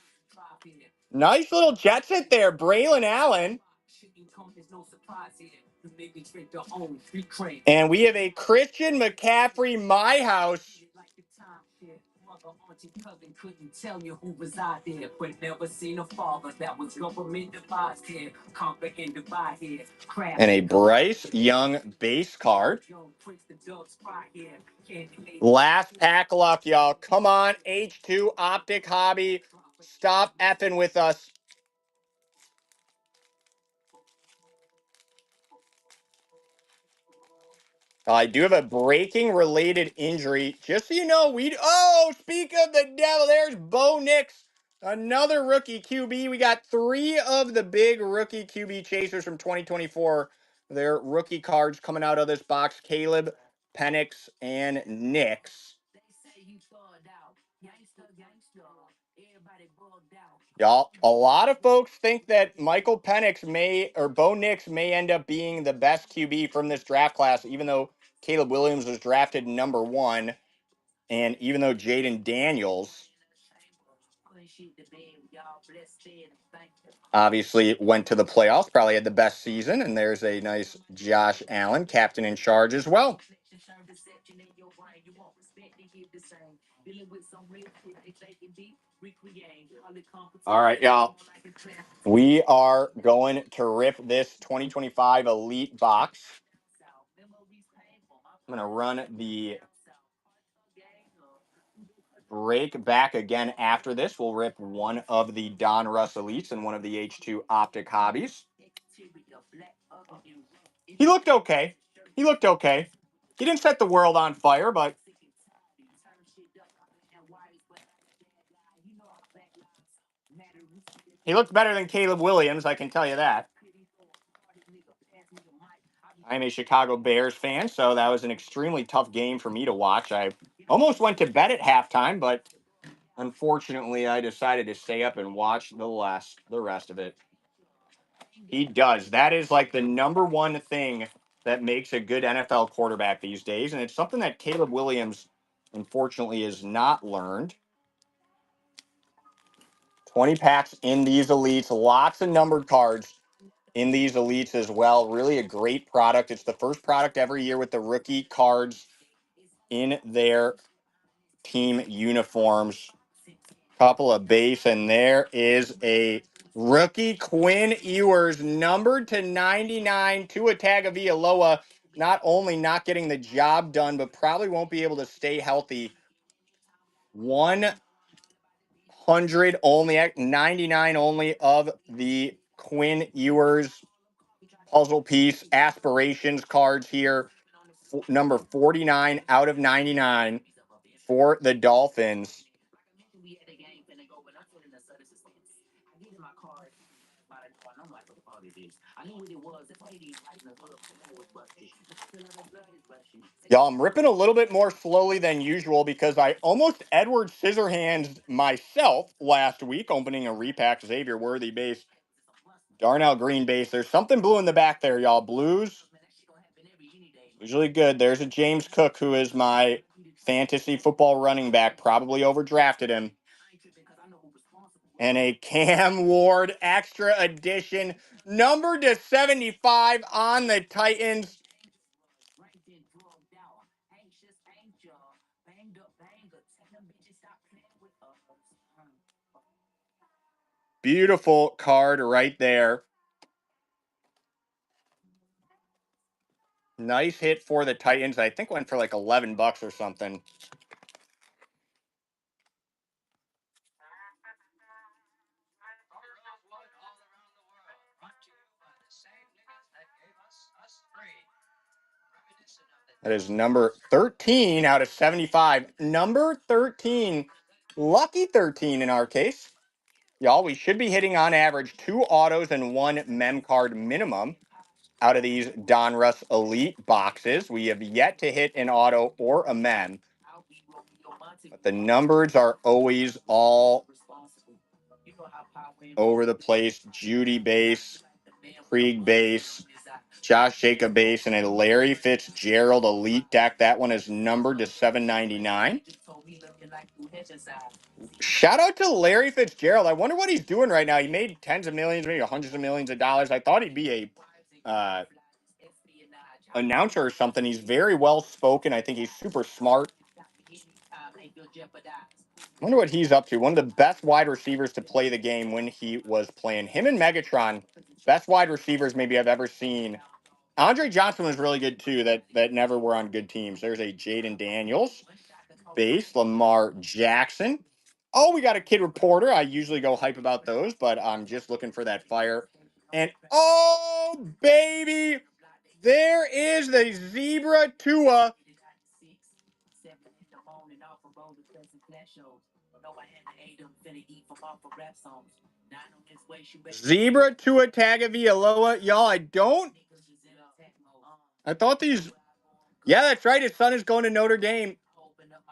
Nice little Jets hit there. Braylon Allen. And we have a Christian McCaffrey, my house. And a Bryce Young base card. Last pack luck, y'all. Come on, H2 Optic Hobby. Stop effing with us. I do have a breaking related injury. Just so you know, speak of the devil, there's Bo Nix, another rookie QB. We got 3 of the big rookie QB chasers from 2024. Their rookie cards coming out of this box: Caleb, Penix, and Nix. Y'all, a lot of folks think that Michael Penix Bo Nix may end up being the best QB from this draft class, even though Caleb Williams was drafted #1, and even though Jaden Daniels obviously went to the playoffs, probably had the best season, and there's a nice Josh Allen, captain in charge as well. All right, y'all. We are going to rip this 2025 Elite box. I'm going to run the break back again after this. We'll rip one of the Donruss Elites and one of the H2 Optic Hobbies. He looked okay. He didn't set the world on fire, but he looked better than Caleb Williams, I can tell you that. I'm a Chicago Bears fan, so that was an extremely tough game for me to watch. I almost went to bed at halftime, but unfortunately, I decided to stay up and watch the rest of it. He does. That is like the number one thing that makes a good NFL quarterback these days, and it's something that Caleb Williams, unfortunately, has not learned. 20 packs in these elites, lots of numbered cards in these elites as well. Really a great product. It's the first product every year with the rookie cards in their team uniforms. Couple of base, and there is a rookie Quinn Ewers, numbered to 99, Tua Tagovailoa, not only not getting the job done, but probably won't be able to stay healthy. 100 only, 99 only of the Quinn Ewers puzzle piece aspirations cards here. Number 49 out of 99 for the Dolphins. Y'all, I'm ripping a little bit more slowly than usual because I almost Edward Scissorhands myself last week, opening a repack Xavier Worthy base, Darnell Green base. There's something blue in the back there, y'all. Blues, usually good. There's a James Cook, who is my fantasy football running back. Probably overdrafted him. And a Cam Ward extra edition, numbered to 75 on the Titans. Beautiful card right there. Nice hit for the Titans. I think went for like $11 or something. That is number 13 out of 75. Number 13. Lucky 13 in our case. Y'all, we should be hitting on average 2 autos and 1 mem card minimum out of these Donruss Elite boxes. We have yet to hit an auto or a mem. But the numbers are always all over the place. Judy base, Krieg base, Josh Jacob base, and a Larry Fitzgerald Elite deck. That one is numbered to 799. Shout out to Larry Fitzgerald. I wonder what he's doing right now. He made tens of millions, maybe hundreds of millions of dollars. I thought he'd be a announcer or something. He's very well spoken. I think he's super smart. Wonder what he's up to. One of the best wide receivers to play the game when he was playing. Him and Megatron, best wide receivers maybe I've ever seen. Andre Johnson was really good too. That never were on good teams. There's a Jaden Daniels base, Lamar Jackson. Oh, we got a kid reporter. I usually go hype about those, but I'm just looking for that fire. And oh baby, there is the Zebra Tua. Zebra Tua Tagovailoa. Y'all, I thought these. Yeah, that's right. His son is going to Notre Dame.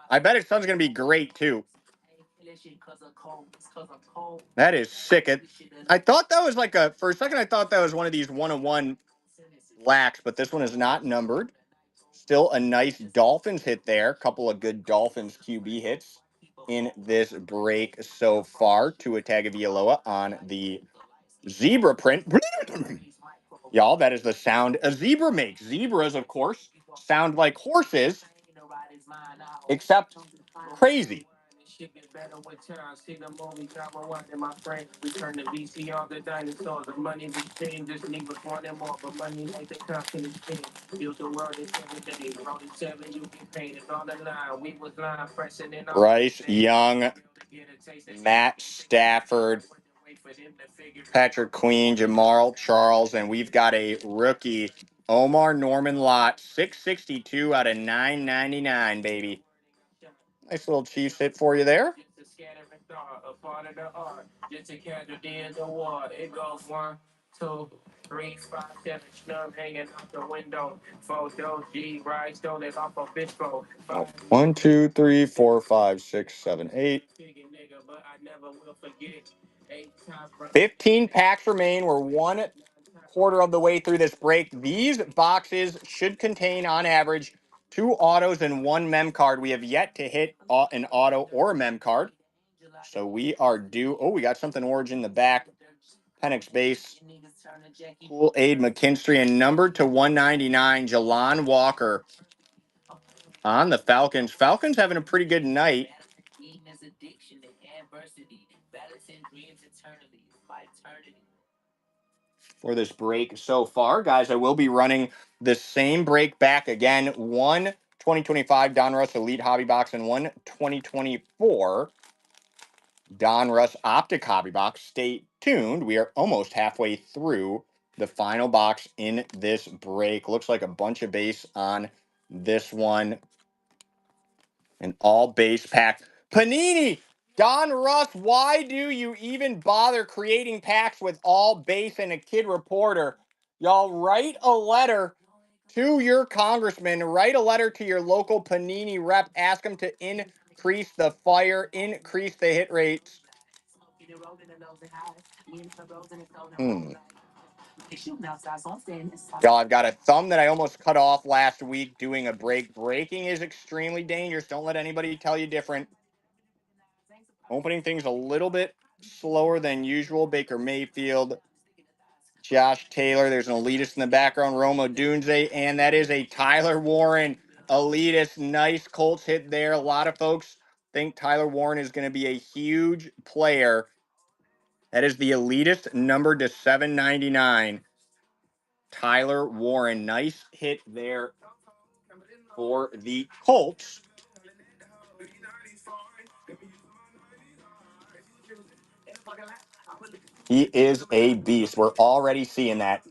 I bet his son's going to be great too. That is sick. I thought that was for a second, I thought that was one of these 101 lacks, but this one is not numbered. Still a nice Dolphins hit there. Couple of good Dolphins QB hits in this break so far. Tua Tagovailoa on the zebra print. Y'all, that is the sound a zebra makes. Zebras, of course, sound like horses, except crazy. Bryce Young, Matt Stafford, Patrick Queen, Jamal Charles, and we've got a rookie, Omar Norman Lott, 662 out of 999, baby. Nice little Chiefs hit for you there. Oh, 1, 2, 3, 4, 5, 6, 7, 8. 15 packs remain. We're 1/4 of the way through this break. These boxes should contain, on average, 2 autos and 1 mem card. We have yet to hit an auto or a mem card. So we are due. Oh, we got something orange in the back. Penix base. Cool Aid McKinstry, and numbered to 199, Jalon Walker on the Falcons. Falcons having a pretty good night. For this break so far, guys, I will be running the same break back again. One 2025 Donruss Elite Hobby Box and one 2024 Donruss Optic Hobby Box. Stay tuned. We are almost halfway through the final box in this break. Looks like a bunch of base on this one. An all base pack. Panini, Donruss, why do you even bother creating packs with all base and a kid reporter? Y'all write a letter to your congressman, write a letter to your local Panini rep, ask them to increase the fire, increase the hit rates. Y'all, I've got a thumb that I almost cut off last week doing a break. Breaking is extremely dangerous. Don't let anybody tell you different. Opening things a little bit slower than usual. Baker Mayfield, Josh Taylor. There's an elitist in the background, Roma Dunze, and that is a Tyler Warren elitist. Nice Colts hit there. A lot of folks think Tyler Warren is going to be a huge player. That is the elitist, numbered to 799. Tyler Warren. Nice hit there for the Colts. He is a beast. We're already seeing that.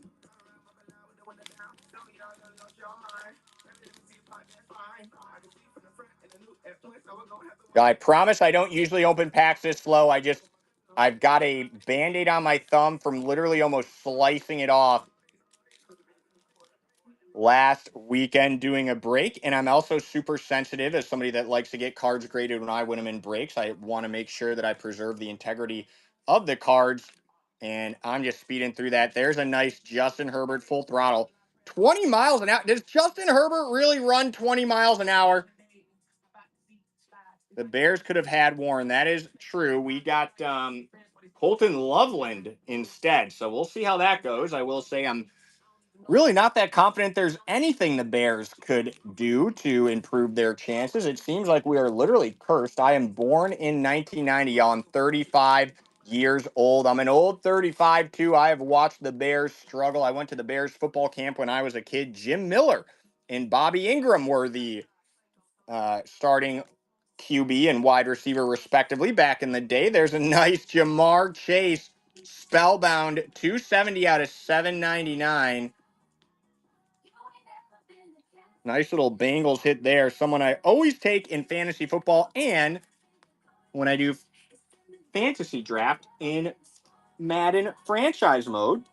I promise I don't usually open packs this slow. I've got a Band-Aid on my thumb from literally almost slicing it off last weekend doing a break. And I'm also super sensitive as somebody that likes to get cards graded when I win them in breaks. I want to make sure that I preserve the integrity of the cards. And I'm just speeding through that. There's a nice Justin Herbert full throttle. 20 miles an hour. Does Justin Herbert really run 20 miles an hour? The Bears could have had Warren. That is true. We got Colton Loveland instead. So we'll see how that goes. I will say I'm really not that confident there's anything the Bears could do to improve their chances. It seems like we are literally cursed. I am born in 1990, y'all. I'm 35 years old. I'm an old 35 too. I have watched the Bears struggle. I went to the Bears football camp when I was a kid. Jim Miller and Bobby Ingram were the starting QB and wide receiver, respectively, back in the day. There's a nice Jamar Chase spellbound 270 out of 799. Nice little Bengals hit there. Someone I always take in fantasy football and when I do fantasy draft in Madden franchise mode.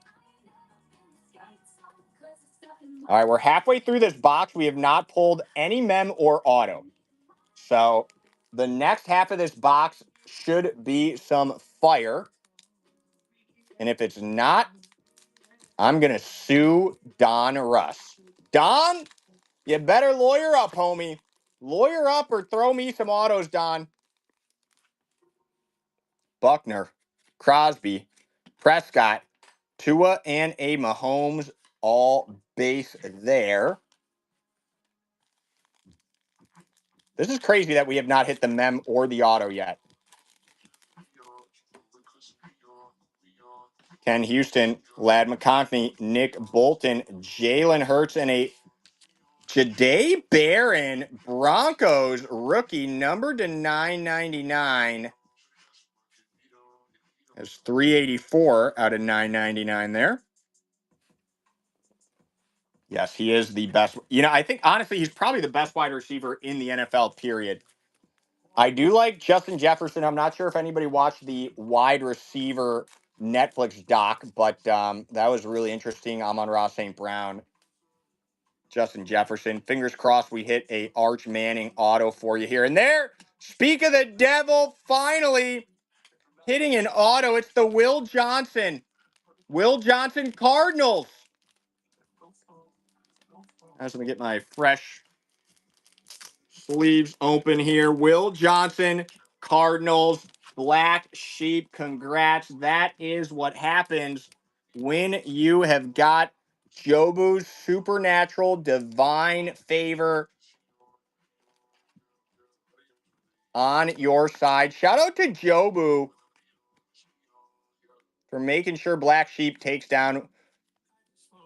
All right, we're halfway through this box. We have not pulled any mem or auto. So the next half of this box should be some fire. And if it's not, I'm going to sue Donruss. Don, you better lawyer up, homie. Lawyer up or throw me some autos, Don. Buckner, Crosby, Prescott, Tua, and a Mahomes all base there. This is crazy that we have not hit the mem or the auto yet. Ken Houston, Lad McConkey, Nick Bolton, Jalen Hurts, and a Jahdae Barron Broncos rookie numbered to 999. That's 384 out of 999 there. Yes, he is the best. You know, I think honestly, he's probably the best wide receiver in the NFL, period. I do like Justin Jefferson. I'm not sure if anybody watched the wide receiver Netflix doc, but that was really interesting. Amon-Ra St. Brown, Justin Jefferson. Fingers crossed we hit a Arch Manning auto for you here. And there, speak of the devil, finally hitting an auto. It's the Will Johnson. Will Johnson Cardinals. I was going to get my fresh sleeves open here. Will Johnson, Cardinals, Black Sheep. Congrats. That is what happens when you have got Jobu's supernatural divine favor on your side. Shout out to Jobu for making sure Black Sheep takes down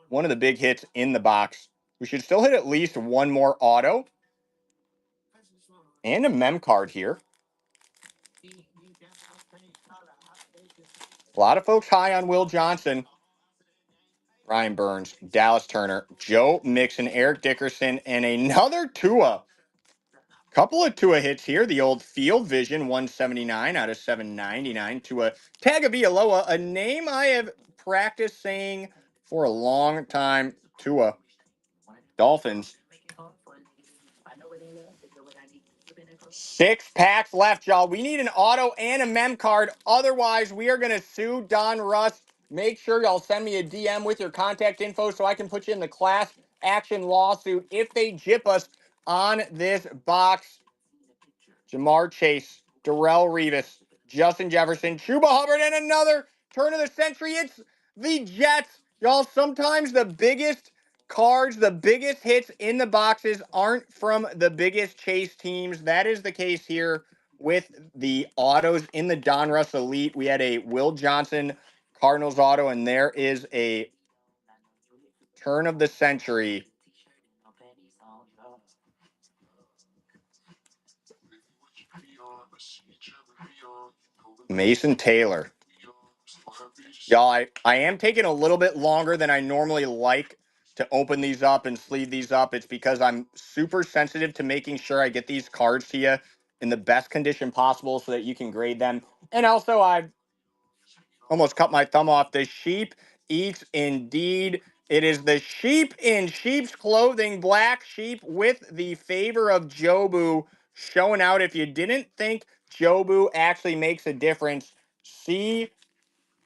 one of the big hits in the box. We should still hit at least one more auto and a mem card here. A lot of folks high on Will Johnson. Ryan Burns, Dallas Turner, Joe Mixon, Eric Dickerson, and another Tua. Couple of Tua hits here. The old Field Vision, 179 out of 799. Tua Tagovailoa, a name I have practiced saying for a long time. Tua. Dolphins. 6 packs left, y'all. We need an auto and a mem card. Otherwise, we are going to sue Donruss. Make sure y'all send me a DM with your contact info so I can put you in the class action lawsuit if they jip us on this box. Jamar Chase, Darrell Revis, Justin Jefferson, Chuba Hubbard, and another turn of the century. It's the Jets. Y'all, sometimes the biggest cards, the biggest hits in the boxes aren't from the biggest chase teams. That is the case here with the autos in the Donruss Elite. We had a Will Johnson Cardinals auto, and there is a turn of the century. Mason Taylor. Y'all, I am taking a little bit longer than I normally like to open these up and sleeve these up. It's because I'm super sensitive to making sure I get these cards to you in the best condition possible so that you can grade them. And also, I've almost cut my thumb off. The sheep eats indeed. It is the sheep in sheep's clothing, Black Sheep, with the favor of Jobu showing out. If you didn't think Jobu actually makes a difference, see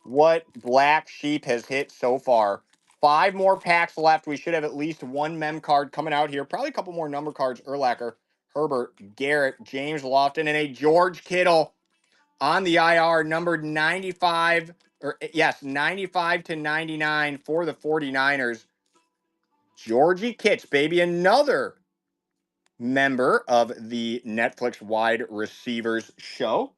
what Black Sheep has hit so far. 5 more packs left. We should have at least one mem card coming out here. Probably a couple more number cards. Urlacher, Herbert, Garrett, James Lofton, and a George Kittle on the IR, numbered 95, or yes, 95 to 99 for the 49ers. Georgie Kitts, baby, another member of the Netflix wide receivers show.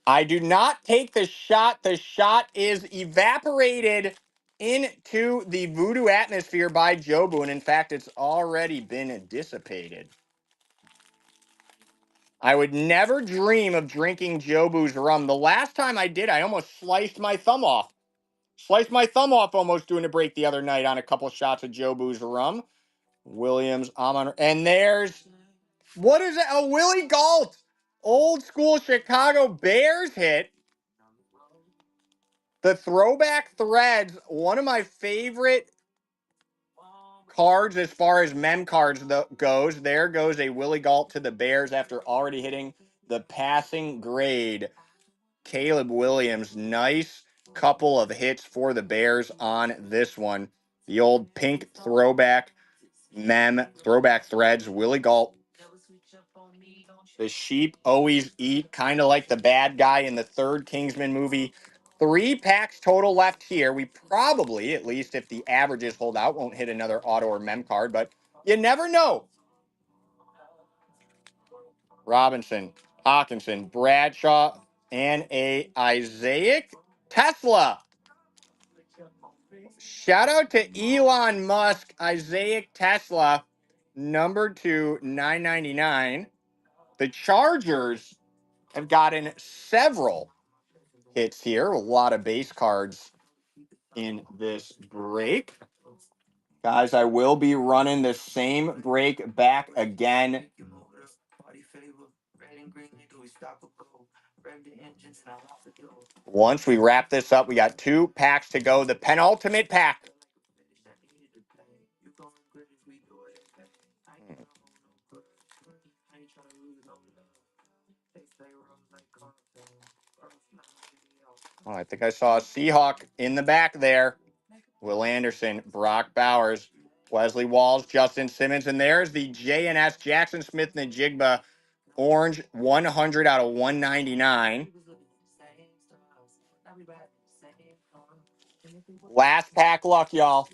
I do not take the shot. The shot is evaporated into the voodoo atmosphere by Jobu, and in fact, it's already been dissipated. I would never dream of drinking Jobu's rum. The last time I did, I almost sliced my thumb off. Sliced my thumb off almost doing a break the other night on a couple shots of Jobu's rum. Williams, Amon, and there's, what is it? A Willie Galt. Old school Chicago Bears hit. The throwback threads, one of my favorite cards as far as mem cards goes. There goes a Willie Galt to the Bears after already hitting the passing grade. Caleb Williams, nice couple of hits for the Bears on this one. The old pink throwback throwback threads, Willie Galt. The sheep always eat, kind of like the bad guy in the third Kingsman movie. 3 packs total left here. We probably, at least if the averages hold out, won't hit another auto or mem card, but you never know. Robinson, Hawkinson, Bradshaw, and a Isaiah Tesla. Shout out to Elon Musk, Isaiah Tesla, number 2, 999. The Chargers have gotten several hits here. A lot of base cards in this break. Guys, I will be running the same break back again. Once we wrap this up, we got 2 packs to go. The penultimate pack. Oh, I think I saw a Seahawk in the back there. Will Anderson, Brock Bowers, Wesley Walls, Justin Simmons, and there's the JNS Jackson Smith Najigba orange 100 out of 199. Last pack luck, y'all.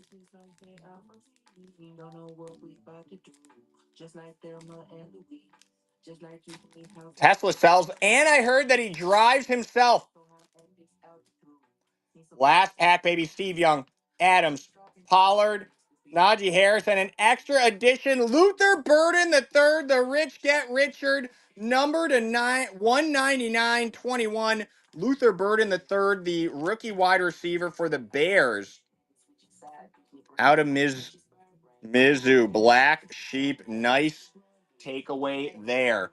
Tesla sells, and I heard that he drives himself. Last pack, baby. Steve Young, Adams, Pollard, Najee Harris, and an extra addition. Luther Burden the third, the rich get Richard, number to 199.21. Luther Burden the third, the rookie wide receiver for the Bears. Out of Mizzou, black sheep, nice takeaway there.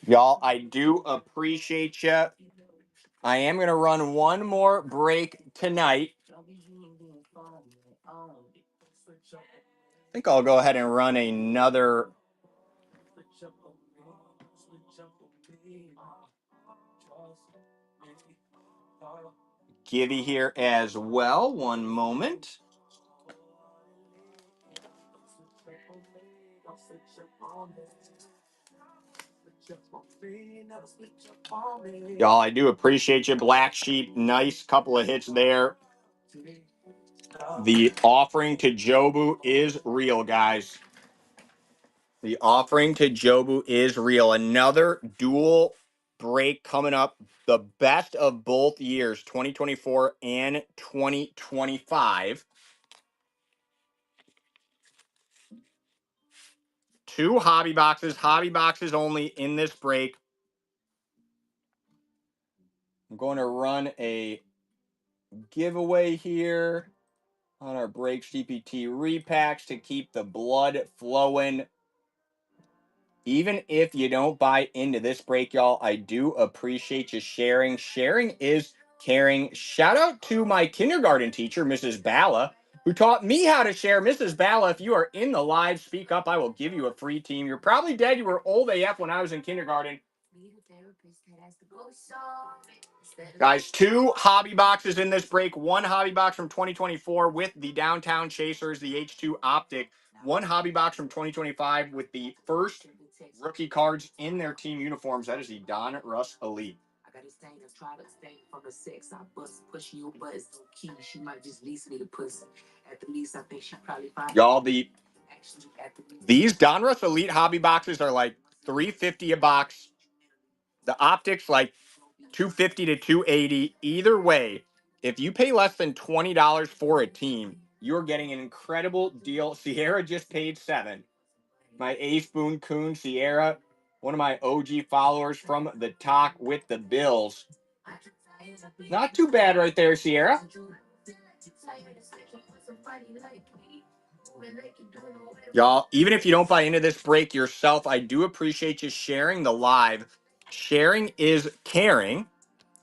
Y'all, I do appreciate you. I am going to run one more break tonight. I think I'll go ahead and run another. Givey here as well. One moment. Y'all, I do appreciate you. Black Sheep, nice couple of hits there. The offering to Jobu is real, guys. The offering to Jobu is real. Another dual break coming up. The best of both years, 2024 and 2025. 2 hobby boxes only in this break. I'm going to run a giveaway here on our break CPT repacks to keep the blood flowing. Even if you don't buy into this break, y'all, I do appreciate you sharing. Sharing is caring. Shout out to my kindergarten teacher, Mrs. Balla, who taught me how to share. Mrs. Balla, if you are in the live, speak up. I will give you a free team. You're probably dead. You were old AF when I was in kindergarten. Guys, 2 hobby boxes in this break. 1 hobby box from 2024 with the Downtown Chasers, the H2 Optic. 1 hobby box from 2025 with the first rookie cards in their team uniforms. That is the Donruss Elite. Y'all, these Donruss Elite hobby boxes are like $350 a box. The Optics like $250 to $280. Either way, if you pay less than $20 for a team, you're getting an incredible deal. Sierra just paid $7. My Ace Boone Coon Sierra, one of my OG followers from the talk with the Bills. Not too bad right there, Sierra. Y'all, even if you don't buy into this break yourself, I do appreciate you sharing the live. Sharing is caring.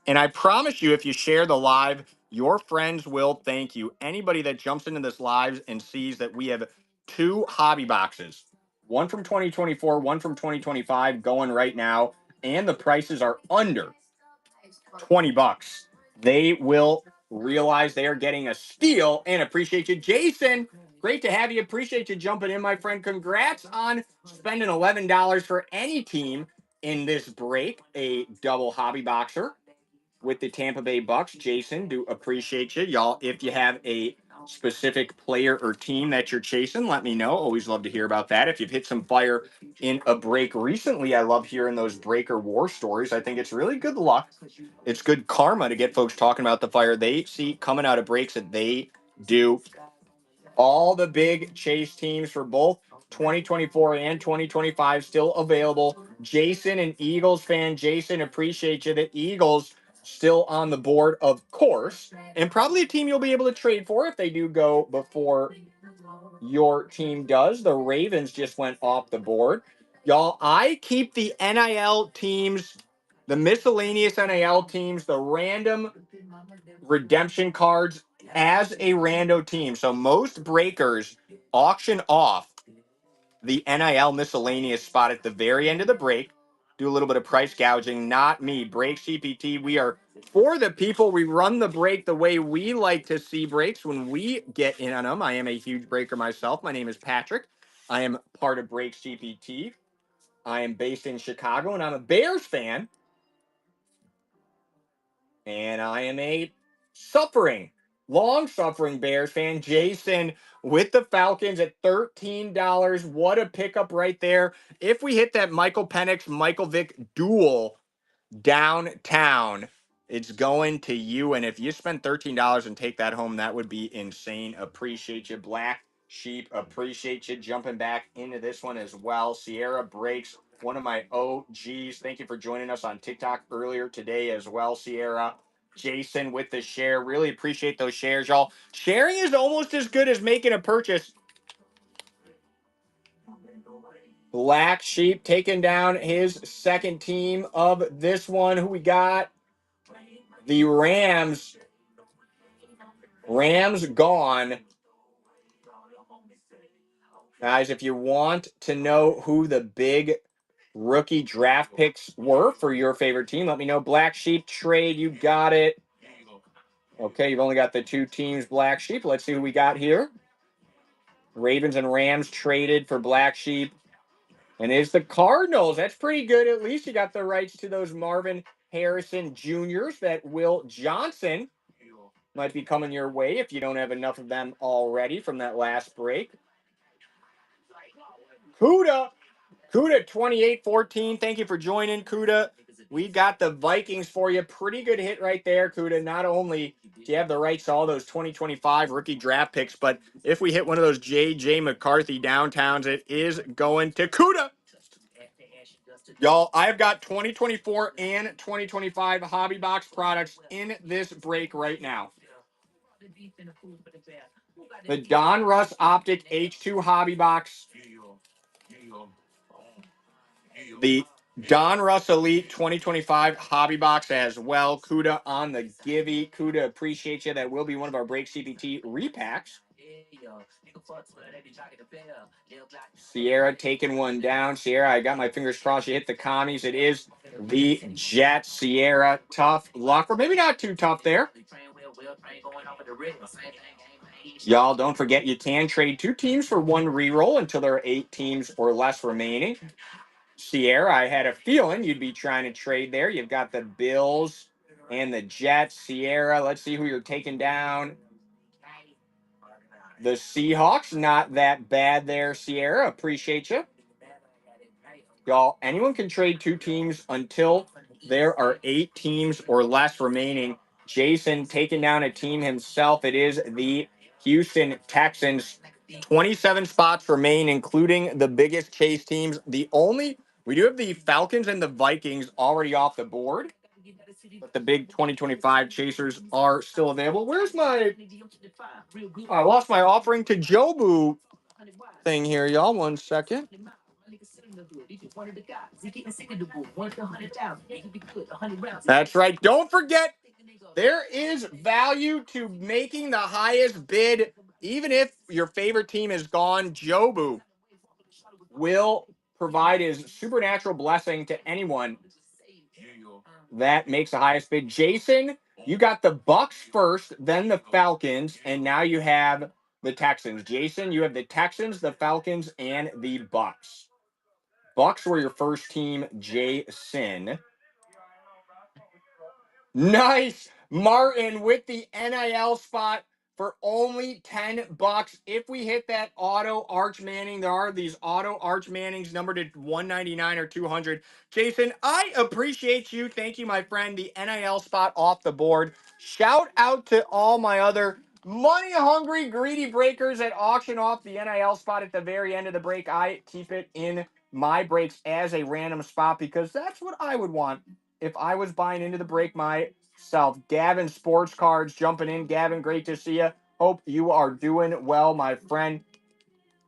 And I promise you, if you share the live, your friends will thank you. Anybody that jumps into this live and sees that we have 2 hobby boxes, one from 2024, one from 2025 going right now, and the prices are under $20, they will realize they are getting a steal and appreciate you. Jason, great to have you. Appreciate you jumping in, my friend. Congrats on spending $11 for any team in this break, a double hobby boxer with the Tampa Bay Bucks. Jason, do appreciate you. Y'all, if you have a specific player or team that you're chasing, let me know. Always love to hear about that. If you've hit some fire in a break recently, I love hearing those breaker war stories. I think it's really good luck. It's good karma to get folks talking about the fire they see coming out of breaks that they do. All the big chase teams for both 2024 and 2025 still available. Jason, an Eagles fan. Jason, appreciate you. The Eagles still on the board, of course, and probably a team you'll be able to trade for if they do go before your team does. The Ravens just went off the board. Y'all, I keep the NIL teams, the miscellaneous NIL teams, the random redemption cards as a rando team. So most breakers auction off the NIL miscellaneous spot at the very end of the break. Do a little bit of price gouging. Not me. Break CPT. We are for the people. We run the break the way we like to see breaks when we get in on them. I am a huge breaker myself. My name is Patrick. I am part of Break CPT. I am based in Chicago, and I'm a Bears fan. And I am a long-suffering Bears fan. Jason with the Falcons at $13. What a pickup right there. If we hit that Michael Penix, Michael Vick duel downtown, it's going to you. And if you spend $13 and take that home, that would be insane. Appreciate you, Black Sheep. Appreciate you jumping back into this one as well. Sierra Breaks, one of my OGs. Thank you for joining us on TikTok earlier today as well, Sierra. Jason with the share. Really appreciate those shares, y'all. Sharing is almost as good as making a purchase. Black Sheep taking down his second team of this one. Who we got? The Rams. Rams gone. Guys, if you want to know who the big rookie draft picks were for your favorite team, let me know. Black Sheep trade, you got it. Okay, you've only got the 2 teams, Black Sheep. Let's see who we got here. Ravens and Rams traded for Black Sheep. And it's the Cardinals. That's pretty good. At least you got the rights to those Marvin Harrison Juniors. That Will Johnson might be coming your way if you don't have enough of them already from that last break. Kuda 28-14. Thank you for joining, Kuda. We got the Vikings for you. Pretty good hit right there, Kuda. Not only do you have the rights to all those 2025 rookie draft picks, but if we hit one of those J.J. McCarthy downtowns, it is going to Kuda. Y'all, I've got 2024 and 2025 hobby box products in this break right now. The Donruss Optic H2 hobby box. The Donruss Elite 2025 hobby box as well. Kuda on the givey. Kuda, appreciate you. That will be one of our Break CPT repacks. Sierra taking one down. Sierra, I got my fingers crossed. You hit the commies. It is the Jets. Sierra, tough luck, or maybe not too tough there. Y'all, don't forget you can trade 2 teams for 1 reroll until there are 8 teams or less remaining. Sierra, I had a feeling you'd be trying to trade there. You've got the Bills and the Jets. Sierra, let's see who you're taking down. The Seahawks, not that bad there, Sierra. Appreciate you. Y'all, anyone can trade two teams until there are 8 teams or less remaining. Jason taking down a team himself. It is the Houston Texans. 27 spots remain, including the biggest chase teams. We do have the Falcons and the Vikings already off the board, but the big 2025 chasers are still available. I lost my offering to Jobu thing here, y'all. One second. That's right. Don't forget, there is value to making the highest bid, even if your favorite team is gone. Jobu will provide his supernatural blessing to anyone that makes the highest bid. Jason, you got the Bucks first, then the Falcons, and now you have the Texans. Jason, you have the Texans, the Falcons, and the Bucks. Bucks were your first team, Jason. Nice. Martin with the NIL spot for only $10. If we hit that auto Arch Manning, there are these auto Arch Mannings numbered at 199 or 200. Jason, I appreciate you. Thank you, my friend. The NIL spot off the board. Shout out to all my other money hungry, greedy breakers that auction off the NIL spot at the very end of the break. I keep it in my breaks as a random spot because that's what I would want if I was buying into the break myself. Gavin Sports Cards jumping in. Gavin, great to see you. Hope you are doing well, my friend.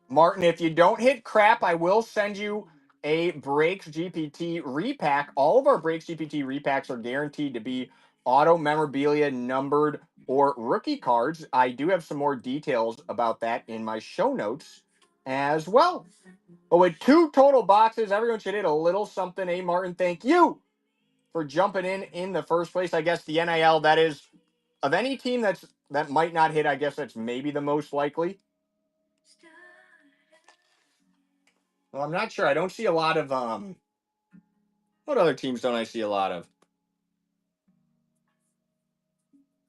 Martin, if you don't hit crap, I will send you a Breaks GPT repack. All of our Breaks GPT repacks are guaranteed to be auto memorabilia, numbered, or rookie cards. I do have some more details about that in my show notes as well. But with 2 total boxes, everyone should hit a little something. Hey, Martin, thank you for jumping in the first place. I guess the NIL, that is, of any team that might not hit, I guess that's maybe the most likely. Well, I'm not sure. I don't see a lot of what other teams don't I see a lot of?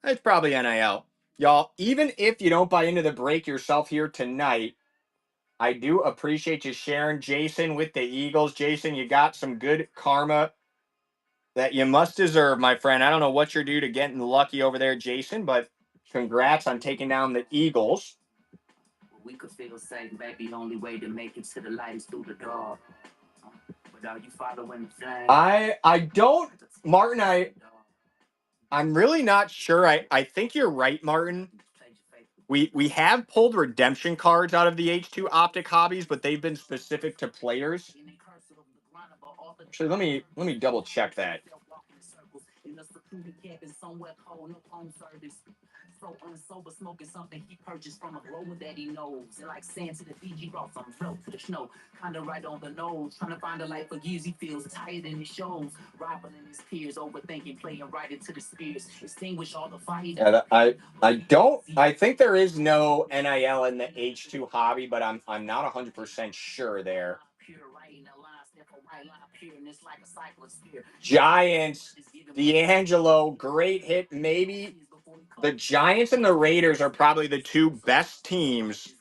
It's probably NIL. Y'all, even if you don't buy into the break yourself here tonight, I do appreciate you sharing. Jason with the Eagles. Jason, you got some good karma that you must deserve, my friend. I don't know what you're due to getting lucky over there, Jason, but congrats on taking down the Eagles. We could feel safe, maybe the only way to make it to the light is through the dark. But are you following the flame? I don't, Martin. I'm really not sure. I think you're right, Martin. We have pulled redemption cards out of the H2 Optic hobbies, but they've been specific to players. Actually, let me double check that. So unsober, smoking something he purchased from a grower that he knows. And like saying to the DG, brought some flow to the snow. Kinda right on the nose. Trying to find a life for years. He feels tired in his shows. Rivaling his peers. Overthinking, playing right into the spears. Extinguish all the fire. Yeah, I think there is no NIL in the H2 hobby, but I'm not 100% sure there. Giants, D'Angelo, great hit. Maybe the Giants and the Raiders are probably the 2 best teams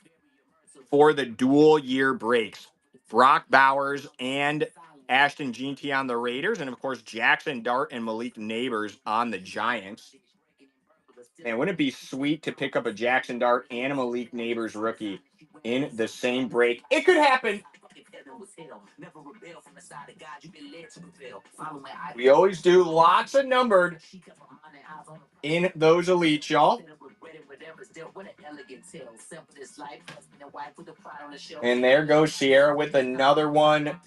for the dual year breaks. Brock Bowers and Ashton Jeanty on the Raiders, and of course Jackson Dart and Malik Neighbors on the Giants. Man, wouldn't it be sweet to pick up a Jackson Dart and a Malik Neighbors rookie in the same break? It could happen. We always do lots of numbered in those elites, y'all. And there goes Sierra with another one.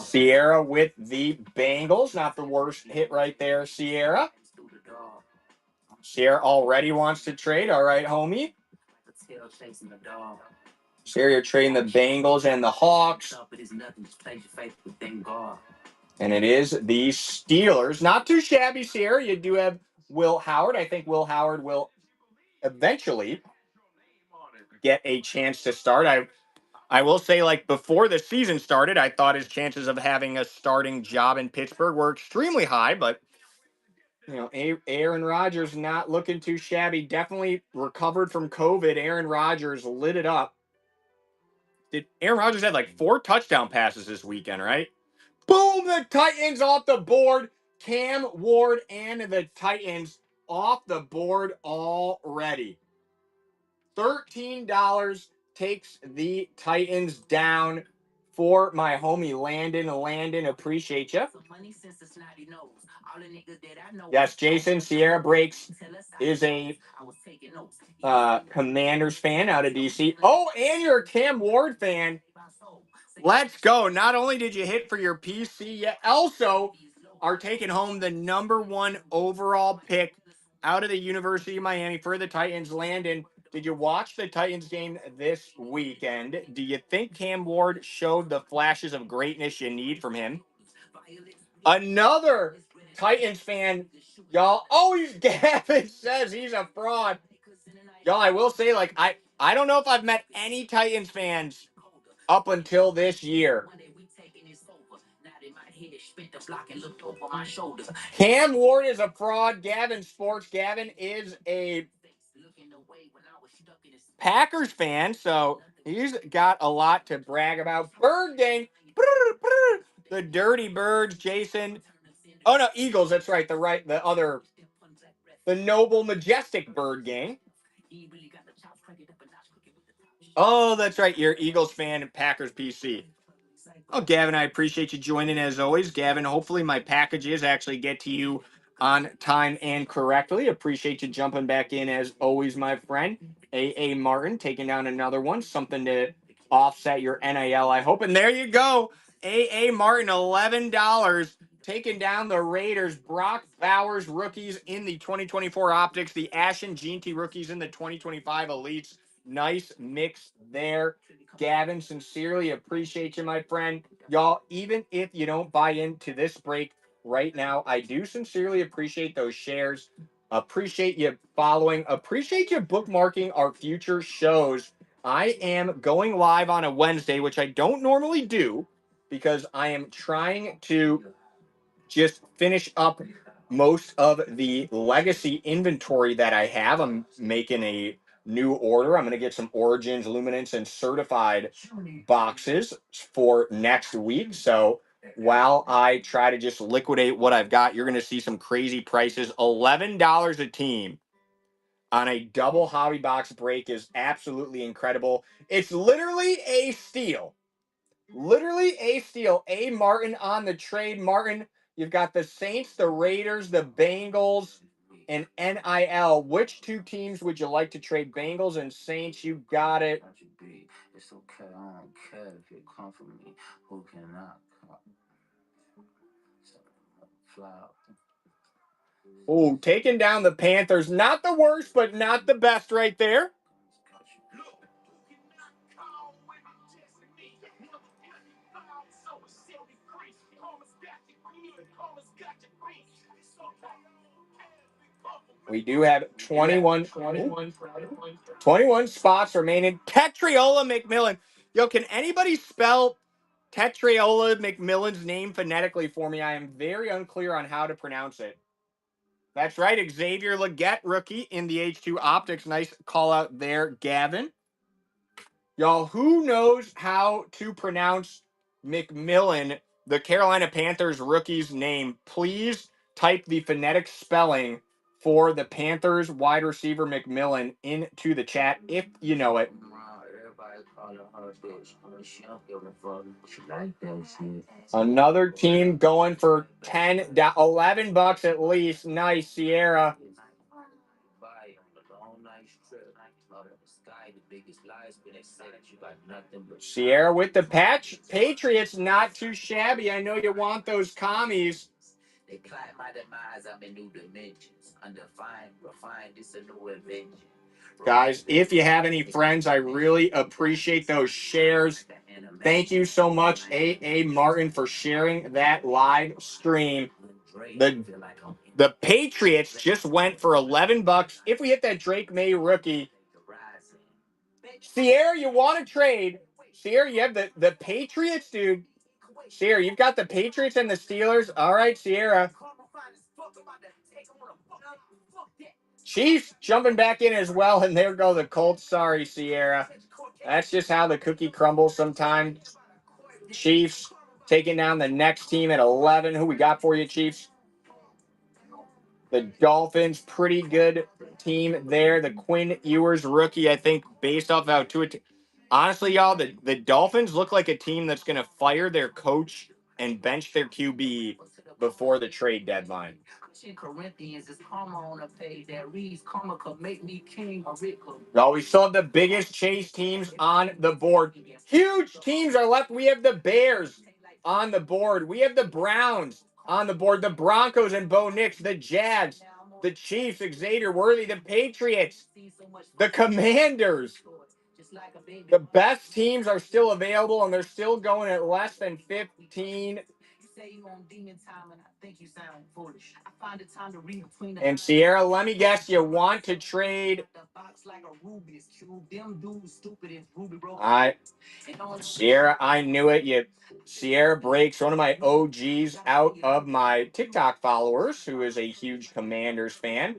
Sierra with the Bengals. Not the worst hit right there, Sierra. Sierra already wants to trade. All right, homie. Sierra, you're trading the Bengals and the Hawks. And it is the Steelers. Not too shabby, Sierra. You do have Will Howard. I think Will Howard will eventually get a chance to start. I will say, like, before the season started, I thought his chances of having a starting job in Pittsburgh were extremely high, but Aaron Rodgers not looking too shabby. Definitely recovered from COVID. Aaron Rodgers lit it up. Aaron Rodgers had like 4 touchdown passes this weekend, right? Boom! The Titans off the board. Cam Ward and the Titans off the board already. $13 takes the Titans down for my homie Landon. Landon, appreciate you. Yes, Jason Sierra Breaks is a Commanders fan out of DC. Oh, and you're a Cam Ward fan. Let's go. Not only did you hit for your PC, you also are taking home the #1 overall pick out of the University of Miami for the Titans. Landon, did you watch the Titans game this weekend? Do you think Cam Ward showed the flashes of greatness you need from him? Another Titans fan, y'all. Oh, Gavin says he's a fraud. Y'all, I will say, like, I don't know if I've met any Titans fans up until this year. Cam Ward is a fraud. Gavin Sports. Gavin is a Packers fan, so he's got a lot to brag about. Bird gang. The Dirty Birds, Jason. Oh no, Eagles, that's right. The noble, majestic Bird gang. Oh, that's right. You're Eagles fan and Packers PC. Oh, Gavin, I appreciate you joining as always. Gavin, hopefully my packages actually get to you on time and correctly. Appreciate you jumping back in as always, my friend. A Martin taking down another one. Something to offset your NIL, I hope. And there you go. A Martin, $11. Taking down the Raiders. Brock Bowers rookies in the 2024 Optics. The Ashen Jeanty rookies in the 2025 Elites. Nice mix there. Gavin, sincerely appreciate you, my friend. Y'all, even if you don't buy into this break right now, I do sincerely appreciate those shares. Appreciate you following. Appreciate you bookmarking our future shows. I am going live on a Wednesday, which I don't normally do because I am trying to just finish up most of the legacy inventory that I have. I'm making a new order. I'm going to get some Origins, Luminance, and Certified boxes for next week. So while I try to just liquidate what I've got, you're going to see some crazy prices. $11 a team on a double hobby box break is absolutely incredible. It's literally a steal. Literally a steal. A Martin on the trade. Martin, you've got the Saints, the Raiders, the Bengals, and NIL. Which 2 teams would you like to trade? Bengals and Saints. You got it. It's okay. I don't care if you come for me. Who cannot? Oh, taking down the Panthers. Not the worst, but not the best right there. We do have 21 spots remaining. Tetriola McMillan. Yo, can anybody spell Tetriola McMillan's name phonetically for me? I am very unclear on how to pronounce it. That's right, Xavier Legette, rookie in the H2 Optics. Nice call out there, Gavin. Y'all, who knows how to pronounce McMillan, the Carolina Panthers rookie's name? Please type the phonetic spelling for the Panthers wide receiver McMillan into the chat if you know it. Another team going for $11 at least. Nice, Sierra. Sierra with the patch. Patriots not too shabby. I know you want those commies. They climb my demise. I'm in new dimensions. Undefined, refined. This a new invention. Guys, if you have any friends, I really appreciate those shares. Thank you so much, A. Martin, for sharing that live stream. The The Patriots just went for $11. If we hit that Drake May rookie, Sierra, you want to trade? Sierra, you have the Patriots, dude. Sierra, you've got the Patriots and the Steelers. All right, Sierra. Chiefs jumping back in as well, and there go the Colts. Sorry, Sierra. That's just how the cookie crumbles sometimes. Chiefs taking down the next team at 11. Who we got for you, Chiefs? The Dolphins, pretty good team there. The Quinn Ewers rookie, I think, based off how Tua. Honestly, y'all, the Dolphins look like a team that's going to fire their coach and bench their QB before the trade deadline. Well, we still have the biggest chase teams on the board. Huge teams are left. We have the Bears on the board. We have the Browns on the board. The Broncos and Bo Nix. The Jags. The Chiefs, Xavier Worthy. The Patriots. The Commanders. The best teams are still available, and they're still going at less than 15. And Sierra, let me guess, you want to trade. Sierra, I knew it. Sierra breaks one of my OGs out of my TikTok followers, who is a huge Commanders fan.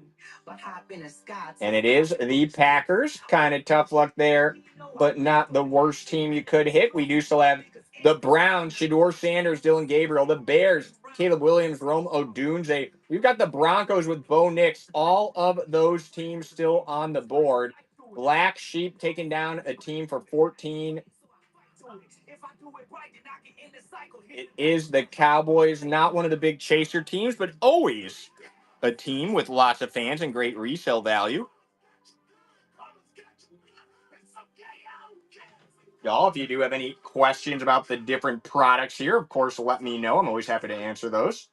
And it is the Packers. Kind of tough luck there, but not the worst team you could hit. We do still have the Browns, Shedeur Sanders, Dylan Gabriel. The Bears, Caleb Williams, Rome Odunze. We've got the Broncos with Bo Nix. All of those teams still on the board. Black Sheep taking down a team for 14. It is the Cowboys, not one of the big chaser teams, but always a team with lots of fans and great resale value. Y'all, if you do have any questions about the different products here, of course, let me know. I'm always happy to answer those.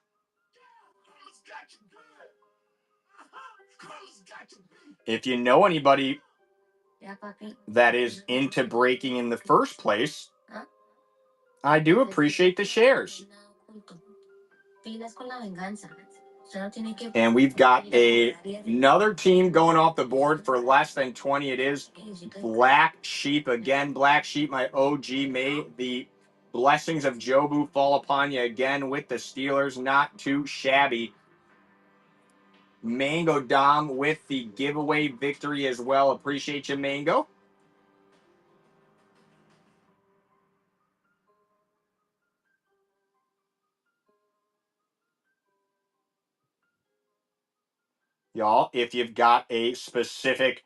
If you know anybody that is into breaking in the first place, I do appreciate the shares. And we've got another team going off the board for less than 20. It is Black Sheep. Again, Black Sheep, my OG. May the blessings of Jobu fall upon you again with the Steelers. Not too shabby. Mango Dom with the giveaway victory as well. Appreciate you, Mango. Y'all, if you've got a specific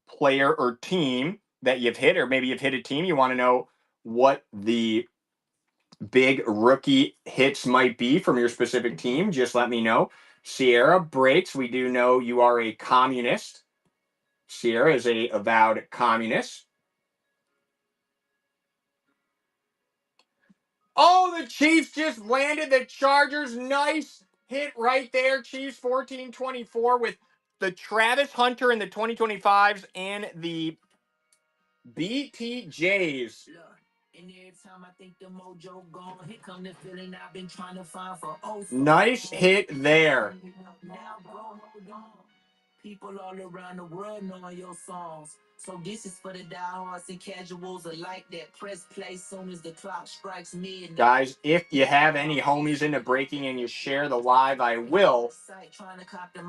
player or team that you've hit, or maybe you've hit a team, you want to know what the big rookie hits might be from your specific team, just let me know. Sierra breaks. We do know you are a communist. Sierra is a avowed communist. Oh, the Chiefs just landed the Chargers. Nice hit right there. Chiefs 14-24 with the Travis Hunter in the 2025s and the BTJs. Nice hit there. People all around the world knowing your songs. So this is for the diehards and casuals alike that press play soon as the clock strikes midnight. Guys, if you have any homies into breaking and you share the live, I will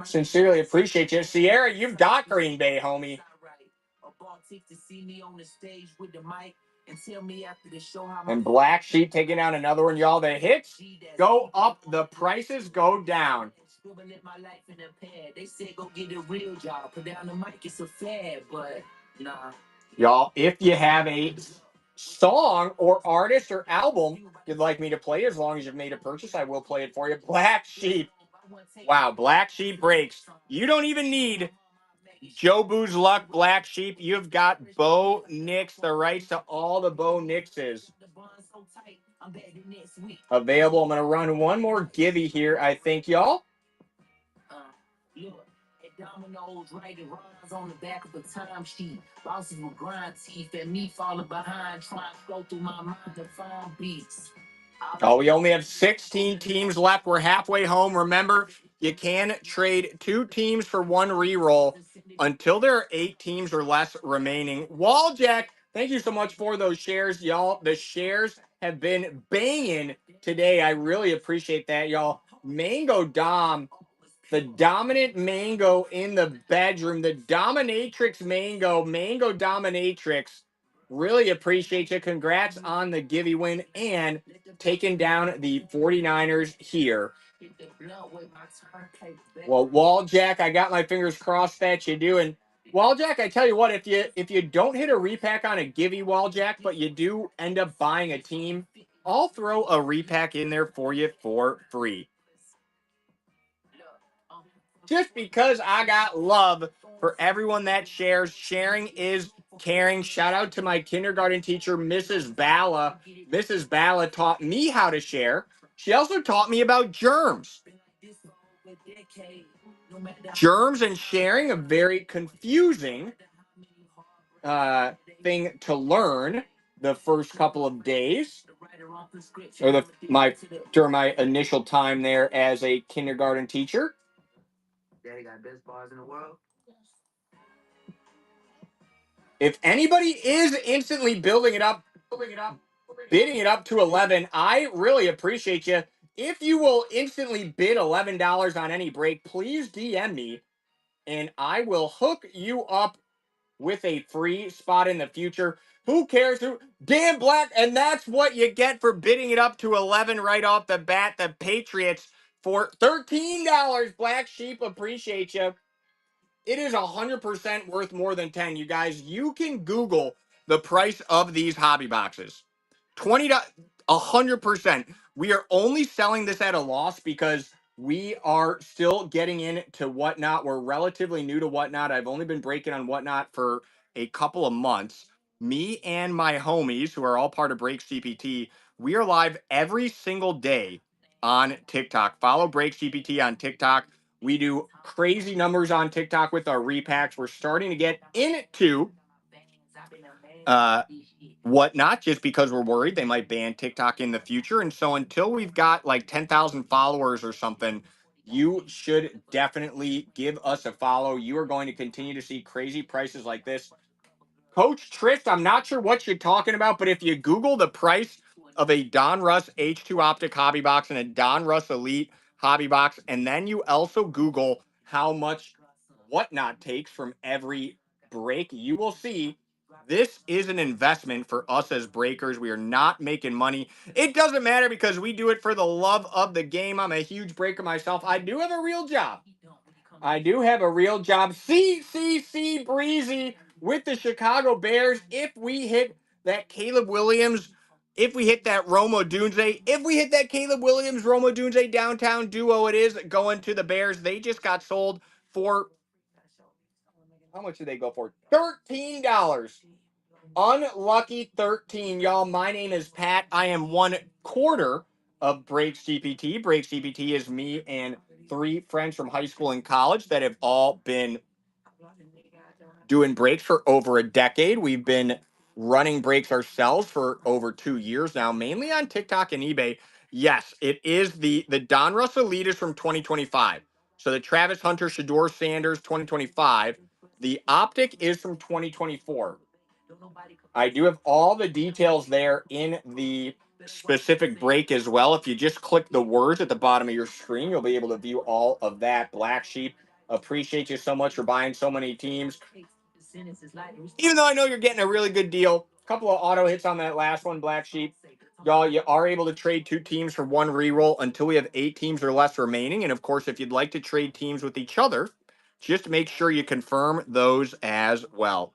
sincerely appreciate you. Sierra, you've got Green Bay, homie. And Black Sheep taking out another one, y'all. The hits go up, the prices go down. They said go get a real job, put down the mic, it's a fad, but nah. Y'all, if you have a song or artist or album you'd like me to play, as long as you've made a purchase, I will play it for you. Black Sheep. Wow, Black Sheep breaks. You don't even need Joe Boo's Luck, Black Sheep. You've got Bo Nix, the rights to all the Bo Nixes available. I'm going to run one more givey here, I think, y'all. Dominoes writing rhymes on the back of a time sheet. Bosses with grind teeth and me falling behind, trying to go through my mind to find beats. Oh, we only have 16 teams left. We're halfway home. Remember, You can trade 2 teams for 1 reroll until there are 8 teams or less remaining. Walljack, thank you so much for those shares, y'all. The shares have been banging today. I really appreciate that, y'all. Mango Dom, the dominant mango in the bedroom, the dominatrix mango, mango dominatrix. Really appreciate you. Congrats on the Givey win and taking down the 49ers here. Well, Walljack, I got my fingers crossed that you do. And Walljack, I tell you what, if you don't hit a repack on a Givey Walljack, but you do end up buying a team, I'll throw a repack in there for you for free. Just because I got love for everyone that shares. Sharing is caring. Shout out to my kindergarten teacher, Mrs. Bala. Mrs. Bala taught me how to share. She also taught me about germs. Germs and sharing, a very confusing thing to learn the first couple of days, or during my initial time there as a kindergarten teacher. If anybody is instantly bidding it up to 11, I really appreciate you. If you will instantly bid $11 on any break, please DM me and I will hook you up with a free spot in the future. Who cares who? Dan Black, and that's what you get for bidding it up to 11 right off the bat. The Patriots for $13. Black Sheep, appreciate you. It is 100% worth more than 10. You guys, you can Google the price of these hobby boxes. 100%. We are only selling this at a loss because we are still getting into Whatnot. We're relatively new to Whatnot. I've only been breaking on Whatnot for a couple of months. Me and my homies, who are all part of Break CPT, we are live every single day on TikTok. Follow Break CPT on TikTok. We do crazy numbers on TikTok with our repacks. We're starting to get into Whatnot just because we're worried they might ban TikTok in the future. And so until we've got like 10,000 followers or something, you should definitely give us a follow. You are going to continue to see crazy prices like this. Coach Trist, I'm not sure what you're talking about, but if you Google the price of a Donruss H2 Optic hobby box and a Donruss Elite hobby box, and then you also Google how much Whatnot takes from every break, you will see this is an investment for us as breakers. We are not making money. It doesn't matter because we do it for the love of the game. I'm a huge breaker myself. I do have a real job. C Breezy with the Chicago Bears. If we hit that Caleb Williams, if we hit that Roma Dunze, if we hit that Caleb Williams, Roma Dunze downtown duo, it is going to the Bears. They just got sold for, how much did they go for? $13. Unlucky 13, y'all. My name is Pat. I am 1/4 of Breaks GPT. Breaks GPT is me and 3 friends from high school and college that have all been doing breaks for over a decade. We've been running breaks ourselves for over 2 years now, mainly on TikTok and eBay. Yes, it is the Donruss Elite is from 2025. So the Travis Hunter Shador Sanders 2025. The Optic is from 2024. I do have all the details there in the specific break as well. If you just click the words at the bottom of your screen, you'll be able to view all of that. Black Sheep, appreciate you so much for buying so many teams. Even though I know you're getting a really good deal, a couple of auto hits on that last one, Black Sheep. Y'all, you are able to trade 2 teams for 1 reroll until we have 8 teams or less remaining. And of course, if you'd like to trade teams with each other, just make sure you confirm those as well.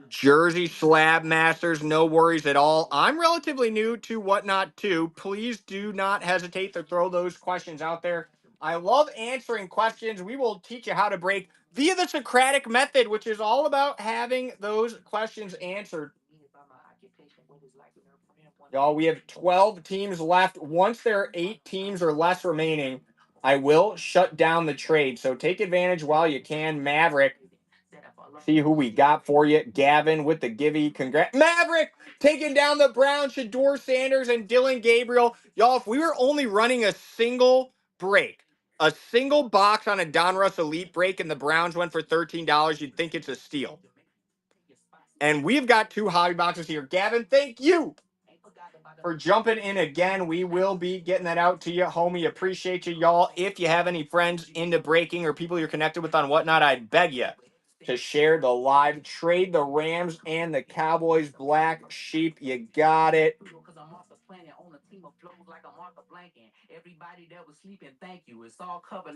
Jersey Slab Masters, no worries at all. I'm relatively new to Whatnot too. Please do not hesitate to throw those questions out there. I love answering questions. We will teach you how to break via the Socratic method, which is all about having those questions answered. Y'all, we have 12 teams left. Once there are 8 teams or less remaining, I will shut down the trade. So take advantage while you can. Maverick, see who we got for you. Gavin with the Givey. Congrats. Maverick taking down the Browns, Shador Sanders, and Dylan Gabriel. Y'all, if we were only running a single break. A single box on a Donruss Elite break, and the Browns went for $13. You'd think it's a steal. And we've got 2 hobby boxes here. Gavin, thank you for jumping in again. We will be getting that out to you, homie. Appreciate you, y'all. If you have any friends into breaking or people you're connected with on whatnot, I'd beg you to share the live. Trade the Rams and the Cowboys. Black Sheep, you got it.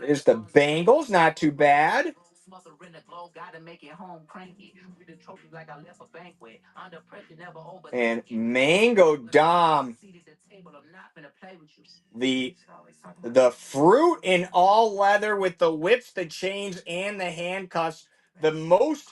Is the Bengals not too bad? And Mango Dom, the fruit in all leather with the whips, the chains, and the handcuffs. The most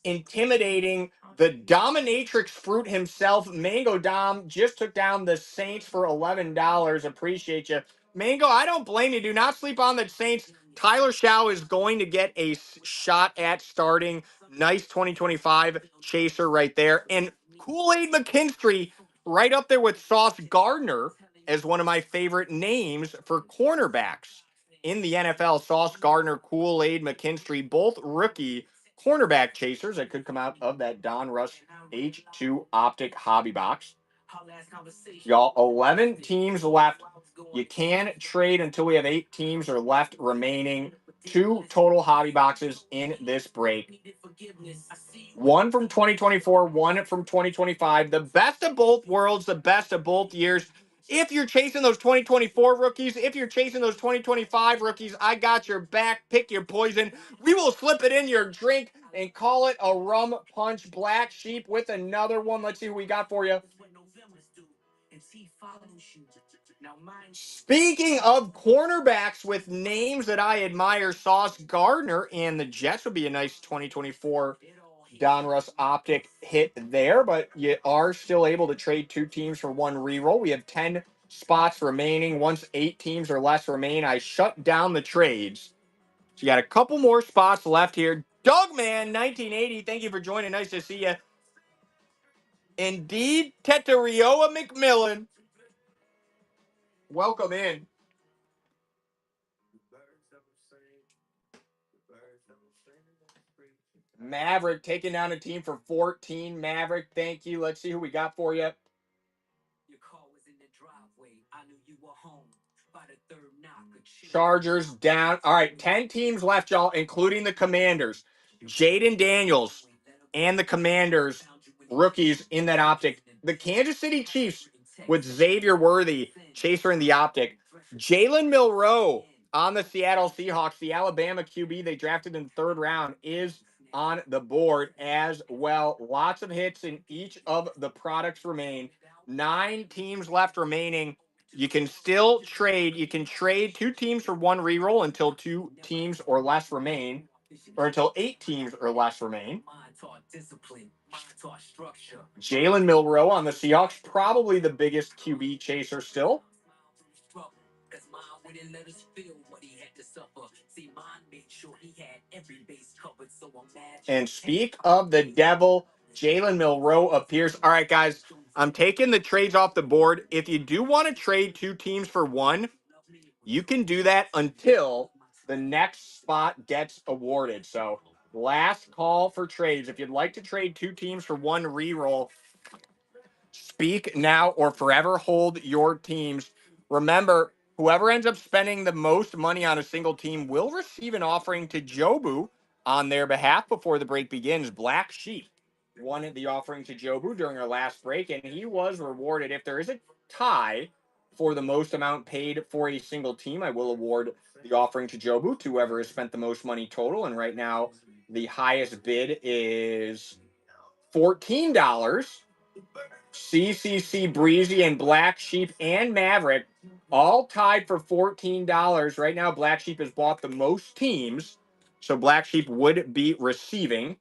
intimidating, the dominatrix fruit himself, Mango Dom, just took down the Saints for $11. Appreciate you. Mango, I don't blame you. Do not sleep on the Saints. Tyler Shaw is going to get a shot at starting. Nice 2025 chaser right there. And Kool-Aid McKinstry right up there with Sauce Gardner as one of my favorite names for cornerbacks in the NFL. Sauce Gardner, Kool-Aid McKinstry, both rookie cornerback chasers that could come out of that Donruss H2 Optic hobby box. Y'all, 11 teams left. You can trade until we have 8 teams are left remaining. 2 total hobby boxes in this break. 1 from 2024, 1 from 2025. The best of both worlds, the best of both years. If you're chasing those 2024 rookies, if you're chasing those 2025 rookies, I got your back. Pick your poison. We will slip it in your drink and call it a rum punch. Black Sheep with another one. Let's see who we got for you. Speaking of cornerbacks with names that I admire, Sauce Gardner and the Jets would be a nice 2024 Donruss Optic hit there, but you are still able to trade 2 teams for 1 reroll. We have 10 spots remaining. Once 8 teams or less remain, I shut down the trades. So you got a couple more spots left here. Dogman 1980, thank you for joining. Nice to see you. Indeed, Teterioa McMillan. Welcome in. Maverick taking down a team for 14. Maverick, thank you. Let's see who we got for you. Chargers down. All right, 10 teams left, y'all, including the Commanders. Jaden Daniels and the Commanders, rookies in that optic. The Kansas City Chiefs with Xavier Worthy, chaser in the optic. Jalen Milroe on the Seattle Seahawks, the Alabama QB they drafted in the 3rd round, is on the board as well. Lots of hits in each of the products remain. 9 teams left remaining. You can still trade. You can trade 2 teams for 1 reroll until 2 teams or less remain, or until 8 teams or less remain. Jalen Milroe on the Seahawks, probably the biggest QB chaser still. And speak of the devil, Jalen Milroe appears. All right, guys, I'm taking the trades off the board. If you do want to trade 2 teams for 1, you can do that until the next spot gets awarded. So last call for trades. If you'd like to trade 2 teams for 1 reroll, speak now or forever hold your teams. Remember, whoever ends up spending the most money on a single team will receive an offering to Jobu on their behalf before the break begins. Black Sheep won the offering to Jobu during our last break, and he was rewarded. If there is a tie for the most amount paid for a single team, I will award the offering to Jobu to whoever has spent the most money total. And right now, the highest bid is $14. CCC, Breezy, and Black Sheep and Maverick all tied for $14. Right now, Black Sheep has bought the most teams, so Black Sheep would be receiving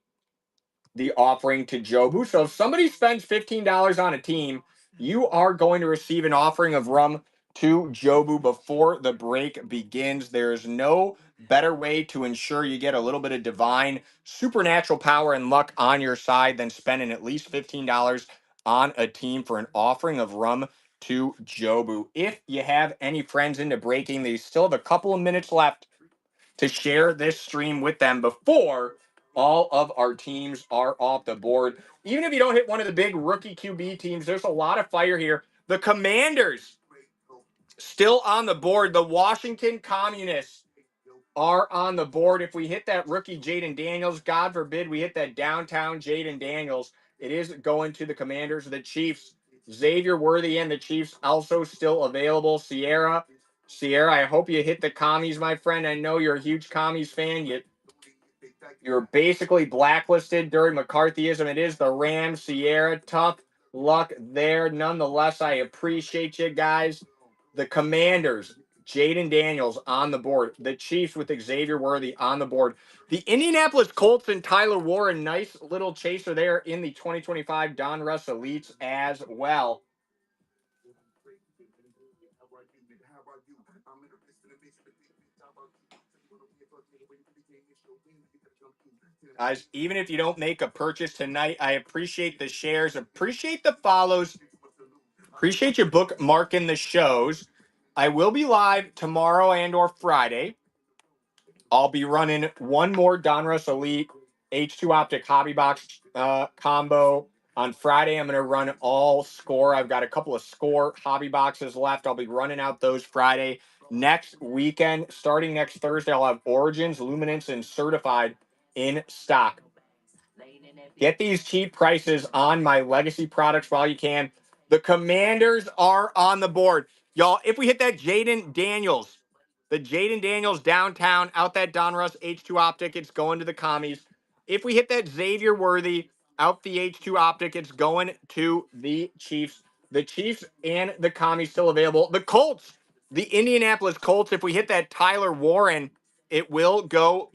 the offering to Jobu. So if somebody spends $15 on a team, you are going to receive an offering of rum to Jobu before the break begins. There's no better way to ensure you get a little bit of divine supernatural power and luck on your side than spending at least $15 on a team for an offering of rum to Jobu. If you have any friends into breaking, they still have a couple of minutes left to share this stream with them before all of our teams are off the board. Even if you don't hit one of the big rookie QB teams, there's a lot of fire here. The Commanders still on the board. The Washington Communists are on the board. If we hit that rookie Jaden Daniels, God forbid we hit that downtown Jaden Daniels, it is going to the Commanders. The Chiefs, Xavier Worthy and the Chiefs also still available. Sierra, I hope you hit the commies, my friend. I know you're a huge commies fan. You're basically blacklisted during McCarthyism. It is the Rams, Sierra. Tough luck there. Nonetheless, I appreciate you guys. The Commanders, Jaden Daniels on the board. The Chiefs with Xavier Worthy on the board. The Indianapolis Colts and Tyler Warren, nice little chaser there in the 2025 Donruss Elites as well. Guys, even if you don't make a purchase tonight, I appreciate the shares, appreciate the follows, appreciate you bookmarking the shows. I will be live tomorrow and or Friday. I'll be running one more Donruss Elite H2 Optic Hobby Box combo. On Friday, I'm going to run all score. I've got a couple of score hobby boxes left. I'll be running out those Friday. Next weekend, starting next Thursday, I'll have Origins, Luminance, and Certified in stock. Get these cheap prices on my legacy products while you can. The Commanders are on the board. Y'all, if we hit that Jaden Daniels, the Jaden Daniels downtown, out that Donruss H2 Optic, it's going to the commies. If we hit that Xavier Worthy out the H2 Optic, it's going to the Chiefs. The Chiefs and the commies still available. The Colts, the Indianapolis Colts, if we hit that Tyler Warren, it will go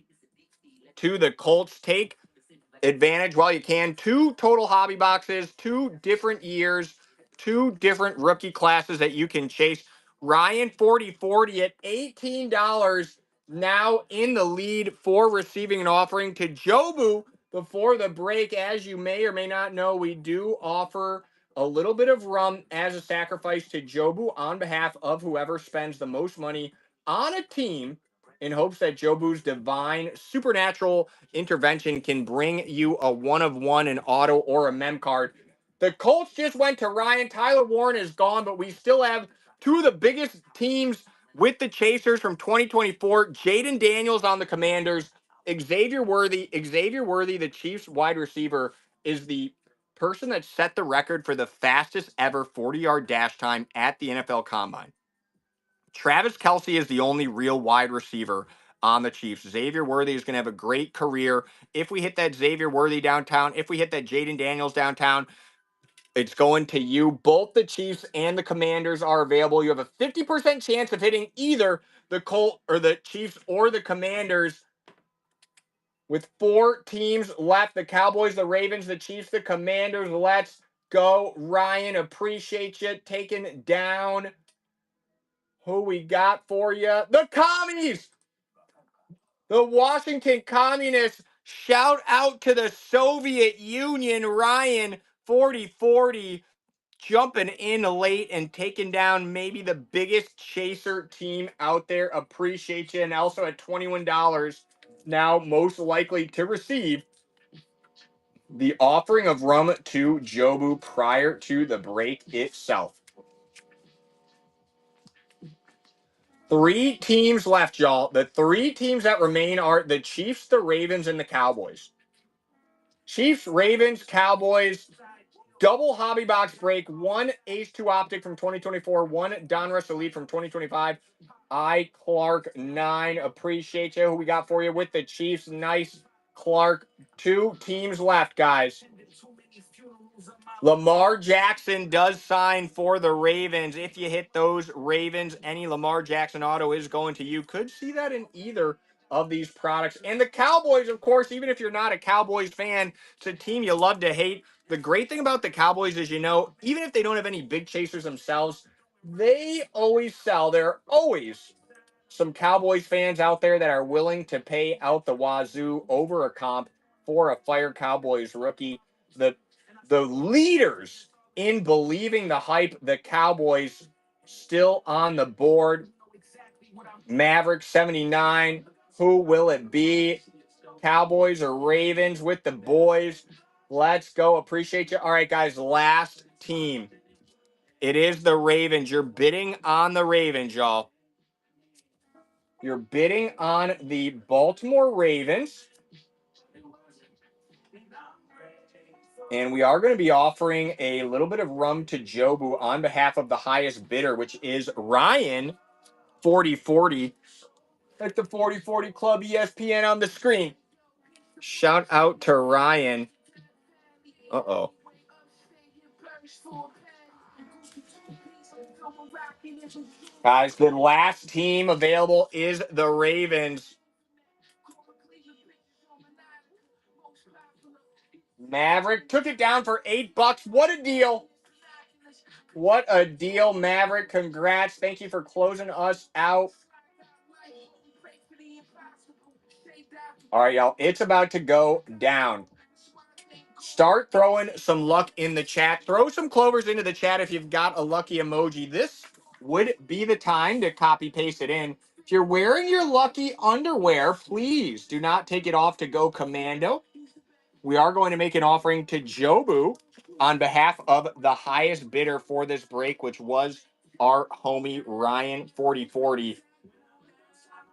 to the Colts. Take advantage while you can. Two total hobby boxes, 2 different years, 2 different rookie classes that you can chase. Ryan 4040 at $18 now in the lead for receiving an offering to Jobu before the break. As you may or may not know, we do offer a little bit of rum as a sacrifice to Jobu on behalf of whoever spends the most money on a team in hopes that Jobu's divine supernatural intervention can bring you a one-of-one, an auto, or a mem card. The Colts just went to Ryan. Tyler Warren is gone, but we still have two of the biggest teams with the Chasers from 2024. Jaden Daniels on the Commanders. Xavier Worthy, the Chiefs wide receiver, is the person that set the record for the fastest ever 40-yard dash time at the NFL Combine. Travis Kelce is the only real wide receiver on the Chiefs. Xavier Worthy is going to have a great career. If we hit that Xavier Worthy downtown, if we hit that Jaden Daniels downtown, it's going to you. Both the Chiefs and the Commanders are available. You have a 50% chance of hitting either the Colt or the Chiefs or the Commanders. With 4 teams left, the Cowboys, the Ravens, the Chiefs, the Commanders. Let's go. Ryan, appreciate you taking down who we got for you. The Commies! The Washington Communists. Shout out to the Soviet Union. Ryan 4040 jumping in late and taking down maybe the biggest chaser team out there. Appreciate you. And also at $21 now, most likely to receive the offering of rum to Jobu prior to the break itself. 3 teams left, y'all. The 3 teams that remain are the Chiefs, the Ravens, and the Cowboys. Chiefs, Ravens, Cowboys, double hobby box break. 1 H2 Optic from 2024, 1 Donruss Elite from 2025. I Clark 9. Appreciate you. Who we got for you with the Chiefs? Nice, Clark. 2 teams left, guys. Lamar Jackson does sign for the Ravens. If you hit those Ravens, any Lamar Jackson auto is going to you. Could see that in either of these products. And the Cowboys, of course, even if you're not a Cowboys fan, it's a team you love to hate. The great thing about the Cowboys is, even if they don't have any big chasers themselves, they always sell. There are always some Cowboys fans out there that are willing to pay out the wazoo over a comp for a Fire Cowboys rookie. The leaders in believing the hype. The Cowboys still on the board. Maverick 79. Who will it be? Cowboys or Ravens with the boys? Let's go. Appreciate you. All right, guys. Last team. It is the Ravens. You're bidding on the Ravens, y'all. You're bidding on the Baltimore Ravens. And we are going to be offering a little bit of rum to Jobu on behalf of the highest bidder, which is Ryan 4040. That's the 4040 Club ESPN on the screen. Shout out to Ryan. Uh-oh. Guys, the last team available is the Ravens. Maverick took it down for $8. What a deal. What a deal, Maverick. Congrats. Thank you for closing us out. All right, y'all. It's about to go down. Start throwing some luck in the chat. Throw some clovers into the chat if you've got a lucky emoji. This would be the time to copy paste it in. If you're wearing your lucky underwear, please do not take it off to go commando. We are going to make an offering to Jobu on behalf of the highest bidder for this break, which was our homie Ryan 4040.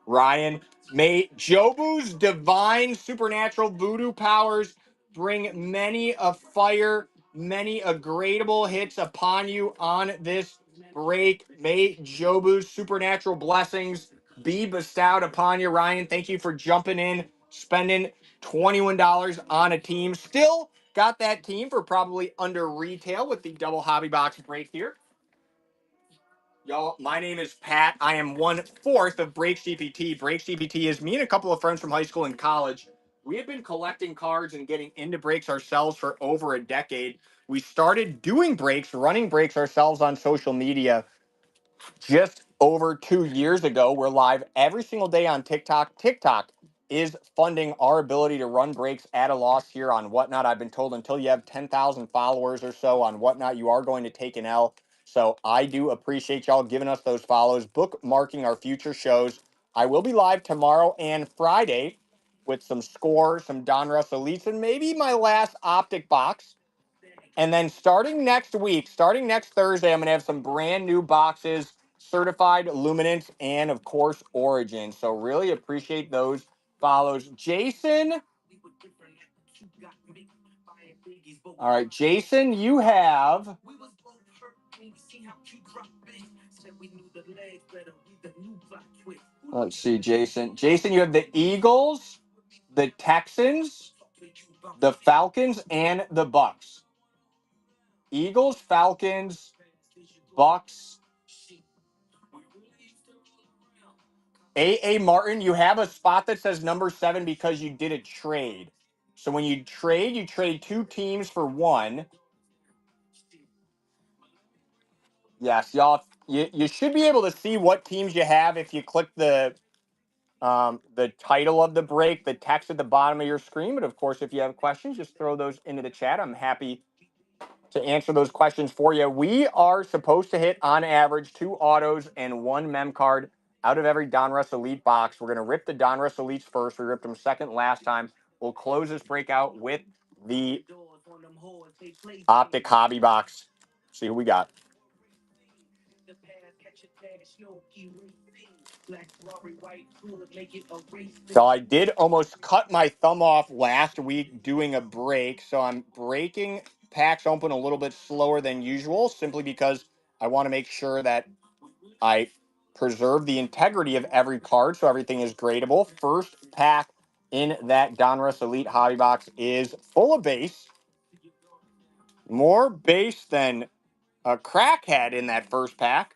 Ryan, may Jobu's divine supernatural voodoo powers bring many a fire, many a gradable hits upon you on this break. May Jobu's supernatural blessings be bestowed upon you, Ryan. Thank you for jumping in, spending $21 on a team. Still got that team for probably under retail with the double hobby box break here. Y'all, my name is Pat. I am 1/4 of Breaks GPT. Breaks GPT is me and a couple of friends from high school and college. We have been collecting cards and getting into breaks ourselves for over a decade. We started doing breaks, running breaks ourselves on social media just over 2 years ago. We're live every single day on TikTok. TikTok is funding our ability to run breaks at a loss here on Whatnot. I've been told until you have 10,000 followers or so on Whatnot, you are going to take an L. So I do appreciate y'all giving us those follows, bookmarking our future shows. I will be live tomorrow and Friday with some score, some Donruss Elites, and maybe my last Optic box. And then starting next week, starting next Thursday, I'm going to have some brand new boxes, certified luminance, and of course, Origin. So really appreciate those follows. Jason. All right, Jason, you have. Let's see, Jason. Jason, you have the Eagles, the Texans, the Falcons, and the Bucks. Eagles, Falcons, Bucks. A. Martin, you have a spot that says number 7 because you did a trade. So when you trade 2 teams for 1. Yes, y'all, you should be able to see what teams you have if you click the title of the break, the text at the bottom of your screen. But of course, if you have questions, just throw those into the chat. I'm happy to answer those questions for you. We are supposed to hit on average 2 autos and 1 mem card out of every Donruss Elite box. We're going to rip the Donruss Elites first. We ripped them second last time. We'll close this breakout with the Optic Hobby box. See who we got. So I did almost cut my thumb off last week doing a break. So I'm breaking packs open a little bit slower than usual, simply because I want to make sure that I preserve the integrity of every card so everything is gradable. First pack in that Donruss Elite Hobby Box is full of base. More base than a crackhead in that first pack.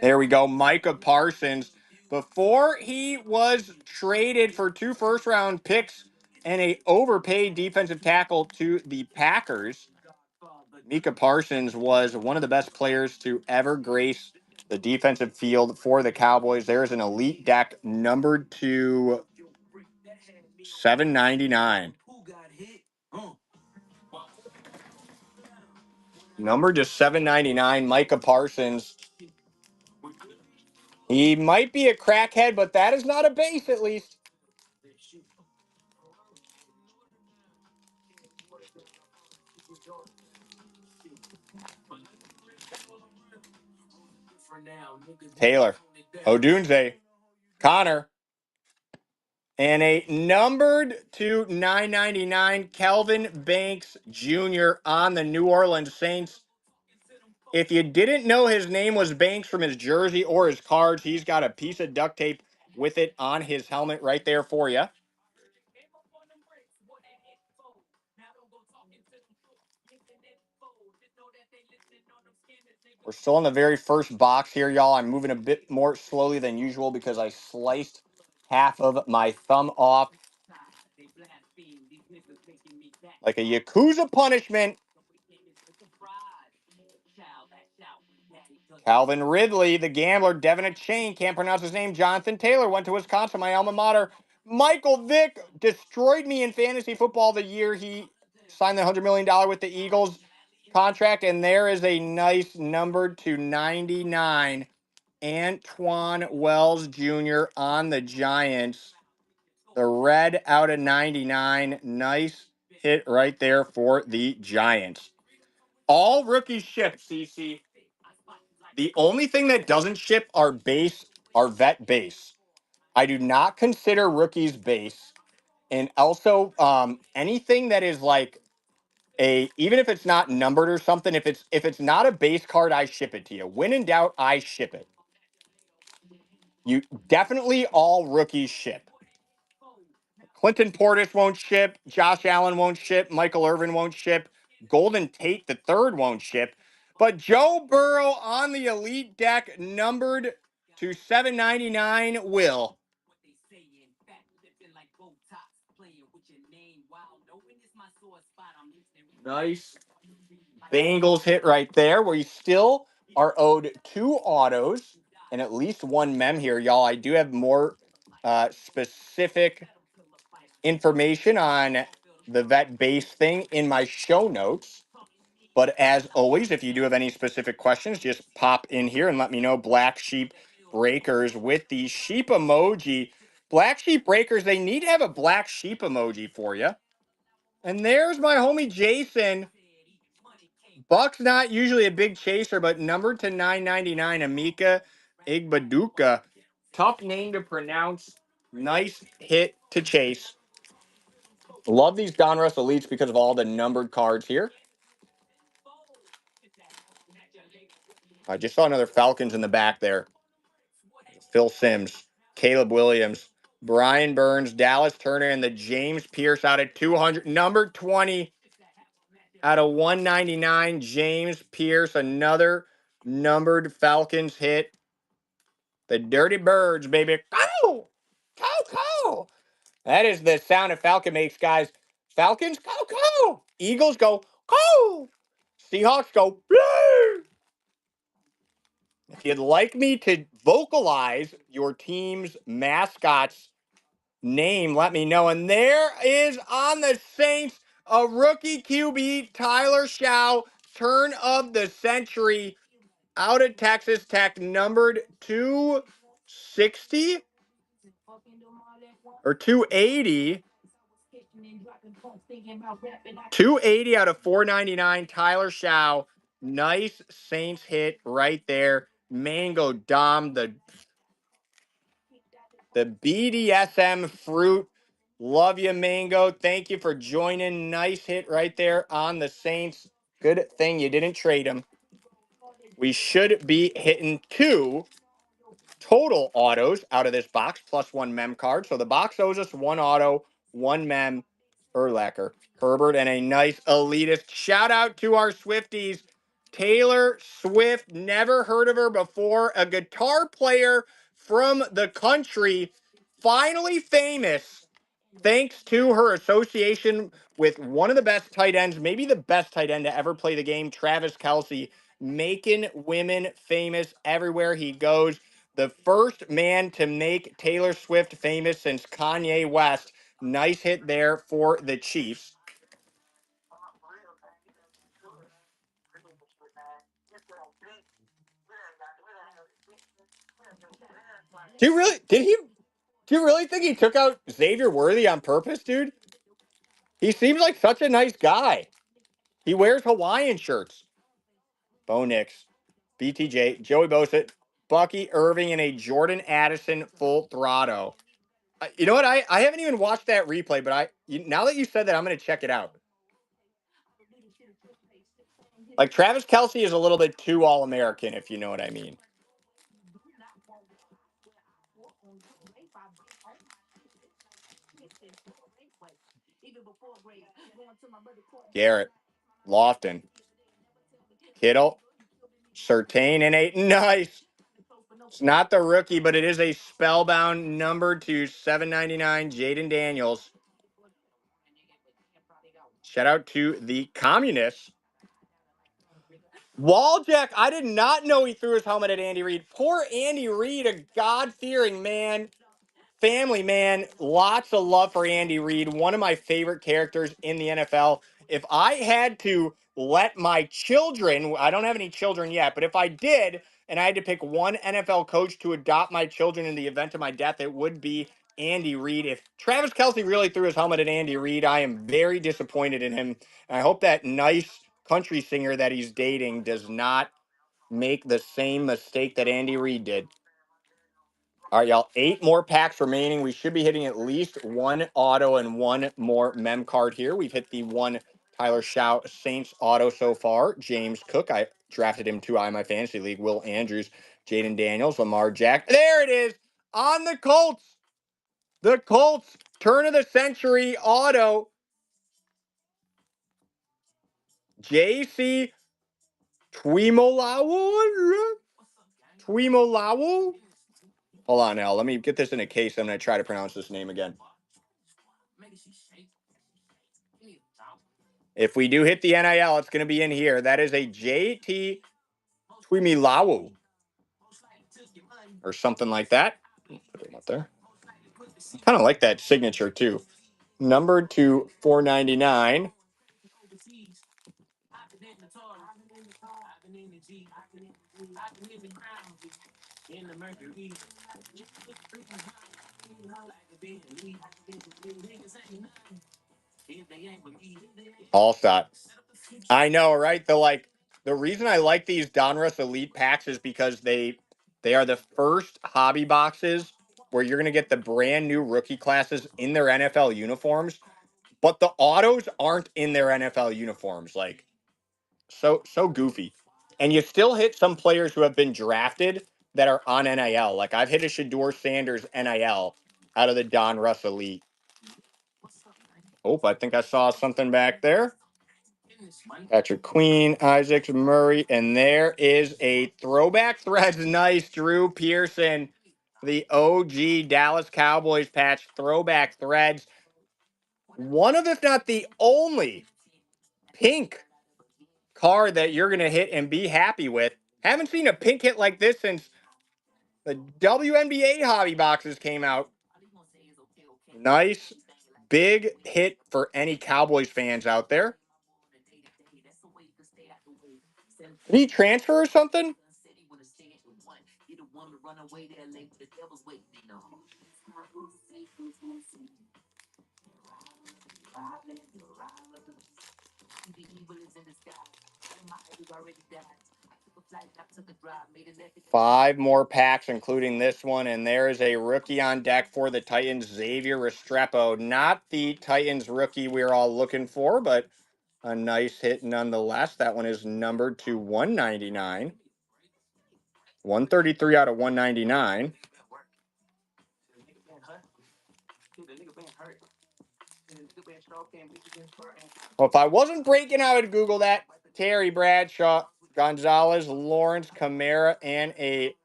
There we go. Micah Parsons. Before he was traded for 2 first-round picks and a overpaid defensive tackle to the Packers, Micah Parsons was one of the best players to ever grace the defensive field for the Cowboys. There's an elite deck numbered to 799. Number to 799, Micah Parsons. He might be a crackhead, but that is not a base at least. Taylor, Odunze, Connor, and a numbered to 999, Kelvin Banks Jr. on the New Orleans Saints. If you didn't know his name was Banks from his jersey or his cards, he's got a piece of duct tape with it on his helmet right there for you. We're still in the very first box here, y'all. I'm moving a bit more slowly than usual because I sliced half of my thumb off like a Yakuza punishment. Calvin Ridley, the gambler, Devin Chain, can't pronounce his name. Jonathan Taylor went to Wisconsin, my alma mater. Michael Vick destroyed me in fantasy football the year he signed the $100 million with the Eagles contract. And there is a nice number to 99, Antoine Wells Jr. on the Giants. The red out of 99. Nice hit right there for the Giants. All rookies ship, CC. The only thing that doesn't ship are vet base. I do not consider rookies base. And also anything that is like even if it's not numbered or something, if it's not a base card, I ship it to you. When in doubt, I ship it. You definitely all rookies ship. Clinton Portis won't ship. Josh Allen won't ship. Michael Irvin won't ship. Golden Tate the third won't ship. But Joe Burrow on the elite deck, numbered to 799, will. Nice. Bengals hit right there. We still are owed 2 autos and at least 1 mem here, y'all. I do have more specific information on the vet base thing in my show notes. But as always, if you do have any specific questions, just pop in here and let me know. Black Sheep Breakers with the sheep emoji. Black Sheep Breakers, they need to have a black sheep emoji for you. And there's my homie Jason. Buck's not usually a big chaser, but numbered to 999, Amika Igbaduka. Tough name to pronounce. Nice hit to chase. Love these Donruss Elites because of all the numbered cards here. I just saw another Falcons in the back there. Phil Simms, Caleb Williams, Brian Burns, Dallas Turner, and the James Pierce out of 200. Number 20 out of 199, James Pierce, another numbered Falcons hit. The Dirty Birds, baby. Go! Go, go! That is the sound a Falcon makes, guys. Falcons, go, go! Eagles go, go! Seahawks go, blue! If you'd like me to vocalize your team's mascot's name, let me know. And there is on the Saints a rookie QB, Tyler Shaw, turn of the century, out of Texas Tech, numbered 260 or 280. 280 out of 499, Tyler Shaw. Nice Saints hit right there. Mango Dom, the BDSM fruit. Love you, Mango. Thank you for joining. Nice hit right there on the Saints. Good thing you didn't trade him. We should be hitting 2 total autos out of this box, plus 1 mem card. So the box owes us 1 auto, 1 mem, Urlacher, Herbert, and a nice elitist. Shout out to our Swifties. Taylor Swift, never heard of her before. A guitar player from the country, finally famous thanks to her association with one of the best tight ends, maybe the best tight end to ever play the game, Travis Kelce, making women famous everywhere he goes. The first man to make Taylor Swift famous since Kanye West. Nice hit there for the Chiefs. Do you really? Did he? Do you really think he took out Xavier Worthy on purpose, dude? He seems like such a nice guy. He wears Hawaiian shirts. Bo Nix, BTJ, Joey Bosa, Bucky Irving, and a Jordan Addison full throttle. You know what? I haven't even watched that replay, but now that you said that, I'm going to check it out. Like Travis Kelce is a little bit too All American, if you know what I mean. Garrett, Lofton, Kittle, Surtain, and a nice. It's not the rookie, but it is a spellbound number to 799, Jaden Daniels. Shout out to the communists. Waljack, I did not know he threw his helmet at Andy Reid. Poor Andy Reid, a God-fearing man, family man. Lots of love for Andy Reid, one of my favorite characters in the NFL. If I had to let my children, I don't have any children yet, but if I did, and I had to pick one NFL coach to adopt my children in the event of my death, it would be Andy Reid. If Travis Kelce really threw his helmet at Andy Reid, I am very disappointed in him. And I hope that nice country singer that he's dating does not make the same mistake that Andy Reid did. All right, y'all. 8 more packs remaining. We should be hitting at least one auto and one more mem card here. We've hit the one Tyler Shout Saints auto so far. James Cook. I drafted him too high in my fantasy league. Will Andrews, Jaden Daniels, Lamar Jack. There it is on the Colts. The Colts turn of the century auto. JC Tuimoloau. Tuimoloau. Hold on now. Let me get this in a case. I'm going to try to pronounce this name again. If we do hit the NIL, it's going to be in here. That is a JT Tuimoloau or something like that. Put it up there. Kind of like that signature too. Numbered to 499. All shot. I know, right? The reason I like these Donruss Elite packs is because they are the first hobby boxes where you're going to get the brand new rookie classes in their NFL uniforms, but the autos aren't in their NFL uniforms. Like so goofy. And you still hit some players who have been drafted that are on NIL. Like I've hit a Shador Sanders NIL out of the Donruss Elite. Oh, I think I saw something back there. Patrick Queen, Isaacs, Murray, and there is a throwback threads. Nice, Drew Pearson, the OG Dallas Cowboys patch, throwback threads. One of, if not the only, pink card that you're going to hit and be happy with. Haven't seen a pink hit like this since the WNBA hobby boxes came out. Nice, big hit for any Cowboys fans out there. Did he transfer or something? 5 more packs, including this one, and there is a rookie on deck for the Titans, Xavier Restrepo. Not the Titans rookie we're all looking for, but a nice hit nonetheless. That one is numbered to 199. 133 out of 199. Well, if I wasn't breaking, I would Google that. Terry Bradshaw, Gonzalez, Lawrence, Kamara, and a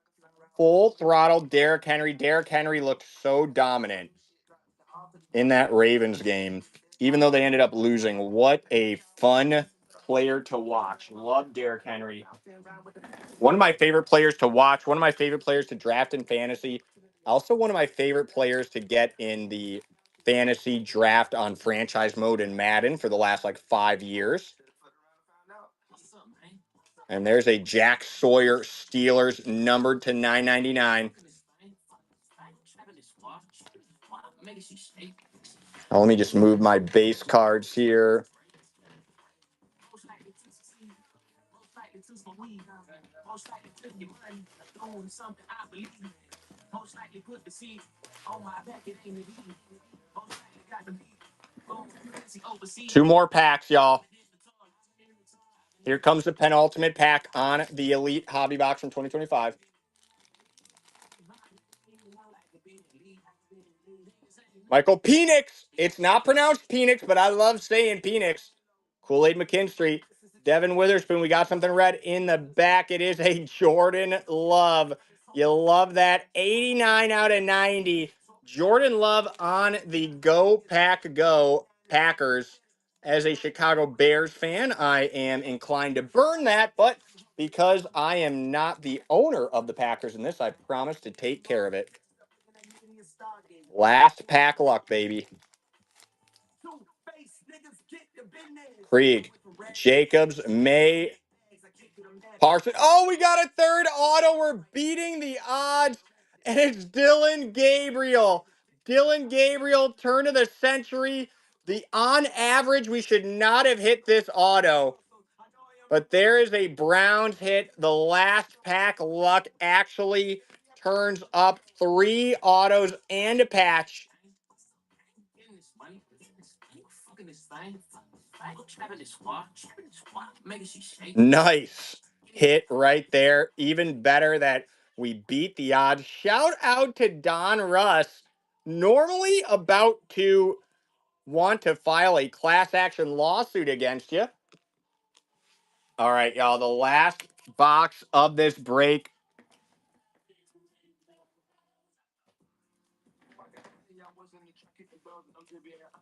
full throttle Derrick Henry. Derrick Henry looked so dominant in that Ravens game, even though they ended up losing. What a fun player to watch. Love Derrick Henry. One of my favorite players to watch, one of my favorite players to draft in fantasy. Also, one of my favorite players to get in the fantasy draft on franchise mode in Madden for the last 5 years. And there's a Jack Sawyer Steelers numbered to 999. Now, let me just move my base cards here. Two more packs, y'all. Here comes the penultimate pack on the Elite Hobby Box from 2025. Michael Penix. It's not pronounced Penix, but I love saying Penix. Kool-Aid McKinstry. Devin Witherspoon. We got something red in the back. It is a Jordan Love. You love that. 89 out of 90. Jordan Love on the Go Pack Go Packers. As a Chicago Bears fan, I am inclined to burn that, but because I am not the owner of the Packers in this, I promise to take care of it. Last pack luck, baby. Krieg, Jacobs, May, Parson. Oh, we got a third auto. We're beating the odds. And it's Dylan Gabriel. Dylan Gabriel, turn of the century. On average, we should not have hit this auto. But there is a Browns hit. The last pack luck actually turns up 3 autos and a patch. Nice hit right there. Even better that we beat the odds. Shout out to Donruss. Normally about to want to file a class action lawsuit against you. All right, y'all. The last box of this break.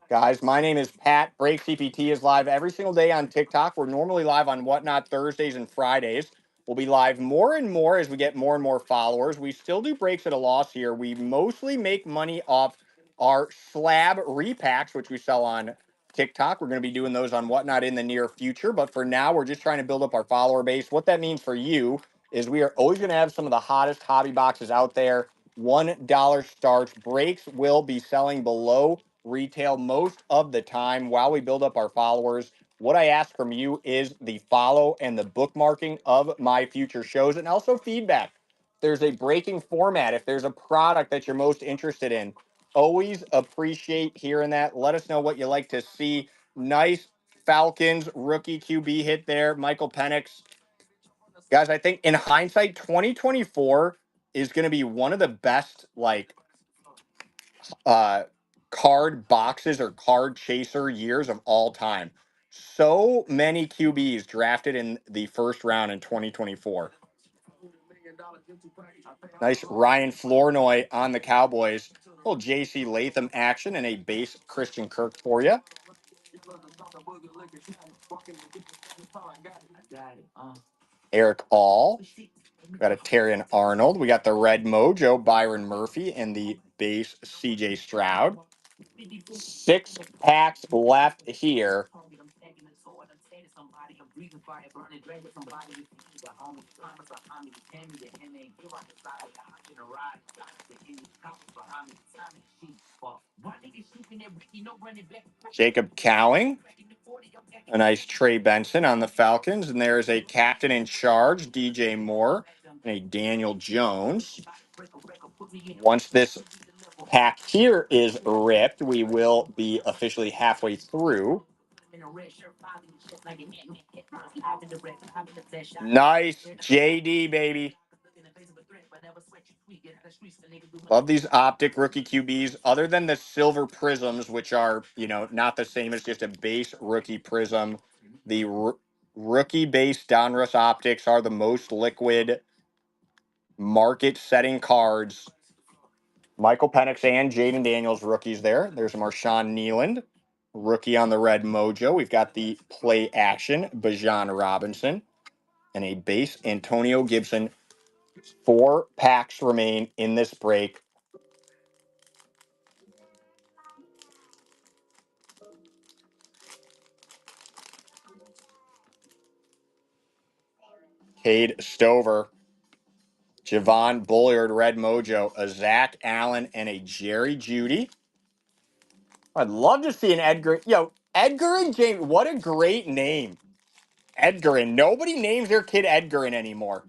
Guys, my name is Pat. Break CPT is live every single day on TikTok. We're normally live on Whatnot Thursdays and Fridays. We'll be live more and more as we get more and more followers. We still do breaks at a loss here. We mostly make money off our slab repacks, which we sell on TikTok. We're going to be doing those on Whatnot in the near future. But for now, we're just trying to build up our follower base. What that means for you is we are always going to have some of the hottest hobby boxes out there. $1 starts. Breaks will be selling below retail most of the time while we build up our followers. What I ask from you is the follow and the bookmarking of my future shows and also feedback. If there's a breaking format, if there's a product that you're most interested in, always appreciate hearing that. Let us know what you like to see. Nice Falcons rookie QB hit there, Michael Penix. Guys, I think in hindsight, 2024 is going to be one of the best uh, card boxes or card chaser years of all time. So many QBs drafted in the first round in 2024. Nice Ryan Flournoy on the Cowboys. A little JC Latham action and a base Christian Kirk for you. Eric All. We got a Terrion Arnold. We got the Red Mojo, Byron Murphy, and the base CJ Stroud. 6 packs left here. Jacob Cowing. A nice Trey Benson on the Falcons. And there's a captain in charge, DJ Moore, and a Daniel Jones. Once this pack here is ripped, we will be officially halfway through. Nice JD, baby. Love these Optic rookie QBs. Other than the silver prisms, which are, not the same as just a base rookie prism, the rookie base Donruss Optics are the most liquid market setting cards. Michael Penix and Jaden Daniels rookies there. There's Marshawn Nealand, rookie on the Red Mojo. We've got the play action, Bijan Robinson, and a base Antonio Gibson. 4 packs remain in this break. Cade Stover, Javon Bullard, Red Mojo, a Zach Allen, and a Jerry Judy. I'd love to see an Edgar. Yo, Edgar and James, what a great name. Edgarin. Nobody names their kid Edgarin anymore.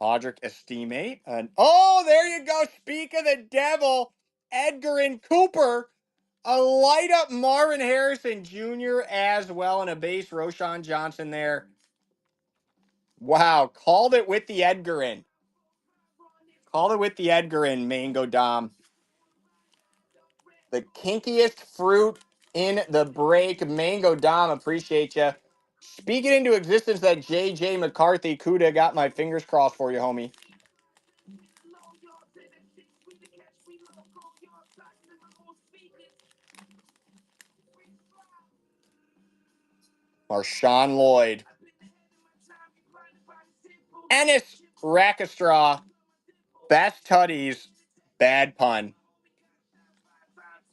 Audric Estimate. And oh, there you go. Speak of the devil. Edgarin Cooper. A light up Marvin Harrison Jr. as well. And a base Roshan Johnson there. Wow. Called it with the Edgarin. Called it with the Edgarin, Mango Dom. The kinkiest fruit in the break. Mango Dom, appreciate you. Speaking into existence that J.J. McCarthy Kuda, got my fingers crossed for you, homie. Marshawn Lloyd. Ennis Rackstraw. Best Tutties. Bad pun.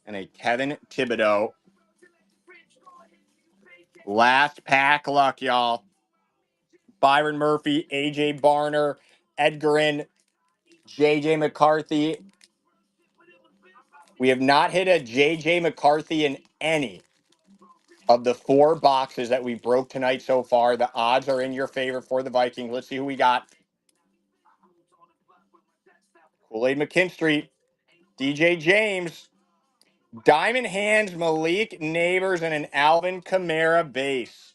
And a Kevin Thibodeau. Last pack luck, y'all. Byron Murphy, AJ Barner, Edgarin, JJ McCarthy. We have not hit a JJ McCarthy in any of the 4 boxes that we broke tonight so far. The odds are in your favor for the Vikings. Let's see who we got. Kool-Aid McKinstry, DJ James, Diamond Hands, Malik Neighbors, and an Alvin Kamara base.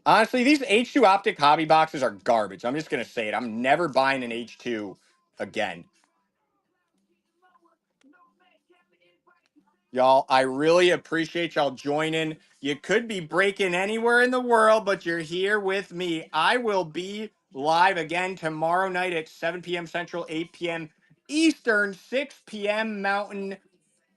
Honestly, these H2 Optic hobby boxes are garbage. I'm just going to say it. I'm never buying an H2 again. Y'all, I really appreciate y'all joining. You could be breaking anywhere in the world, but you're here with me. I will be live again tomorrow night at 7 p.m. Central, 8 p.m. Eastern, 6 p.m. Mountain,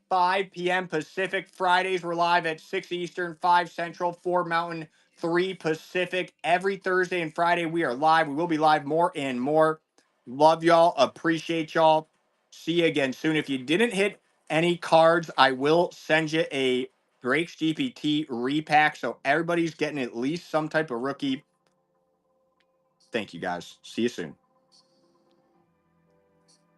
5 p.m. Pacific. Fridays, we're live at 6 Eastern, 5 Central, 4 Mountain, 3 Pacific. Every Thursday and Friday, we are live. We will be live more and more. Love y'all. Appreciate y'all. See you again soon. If you didn't hit any cards, I will send you a Breaks GPT repack. So everybody's getting at least some type of rookie. Thank you guys. See you soon.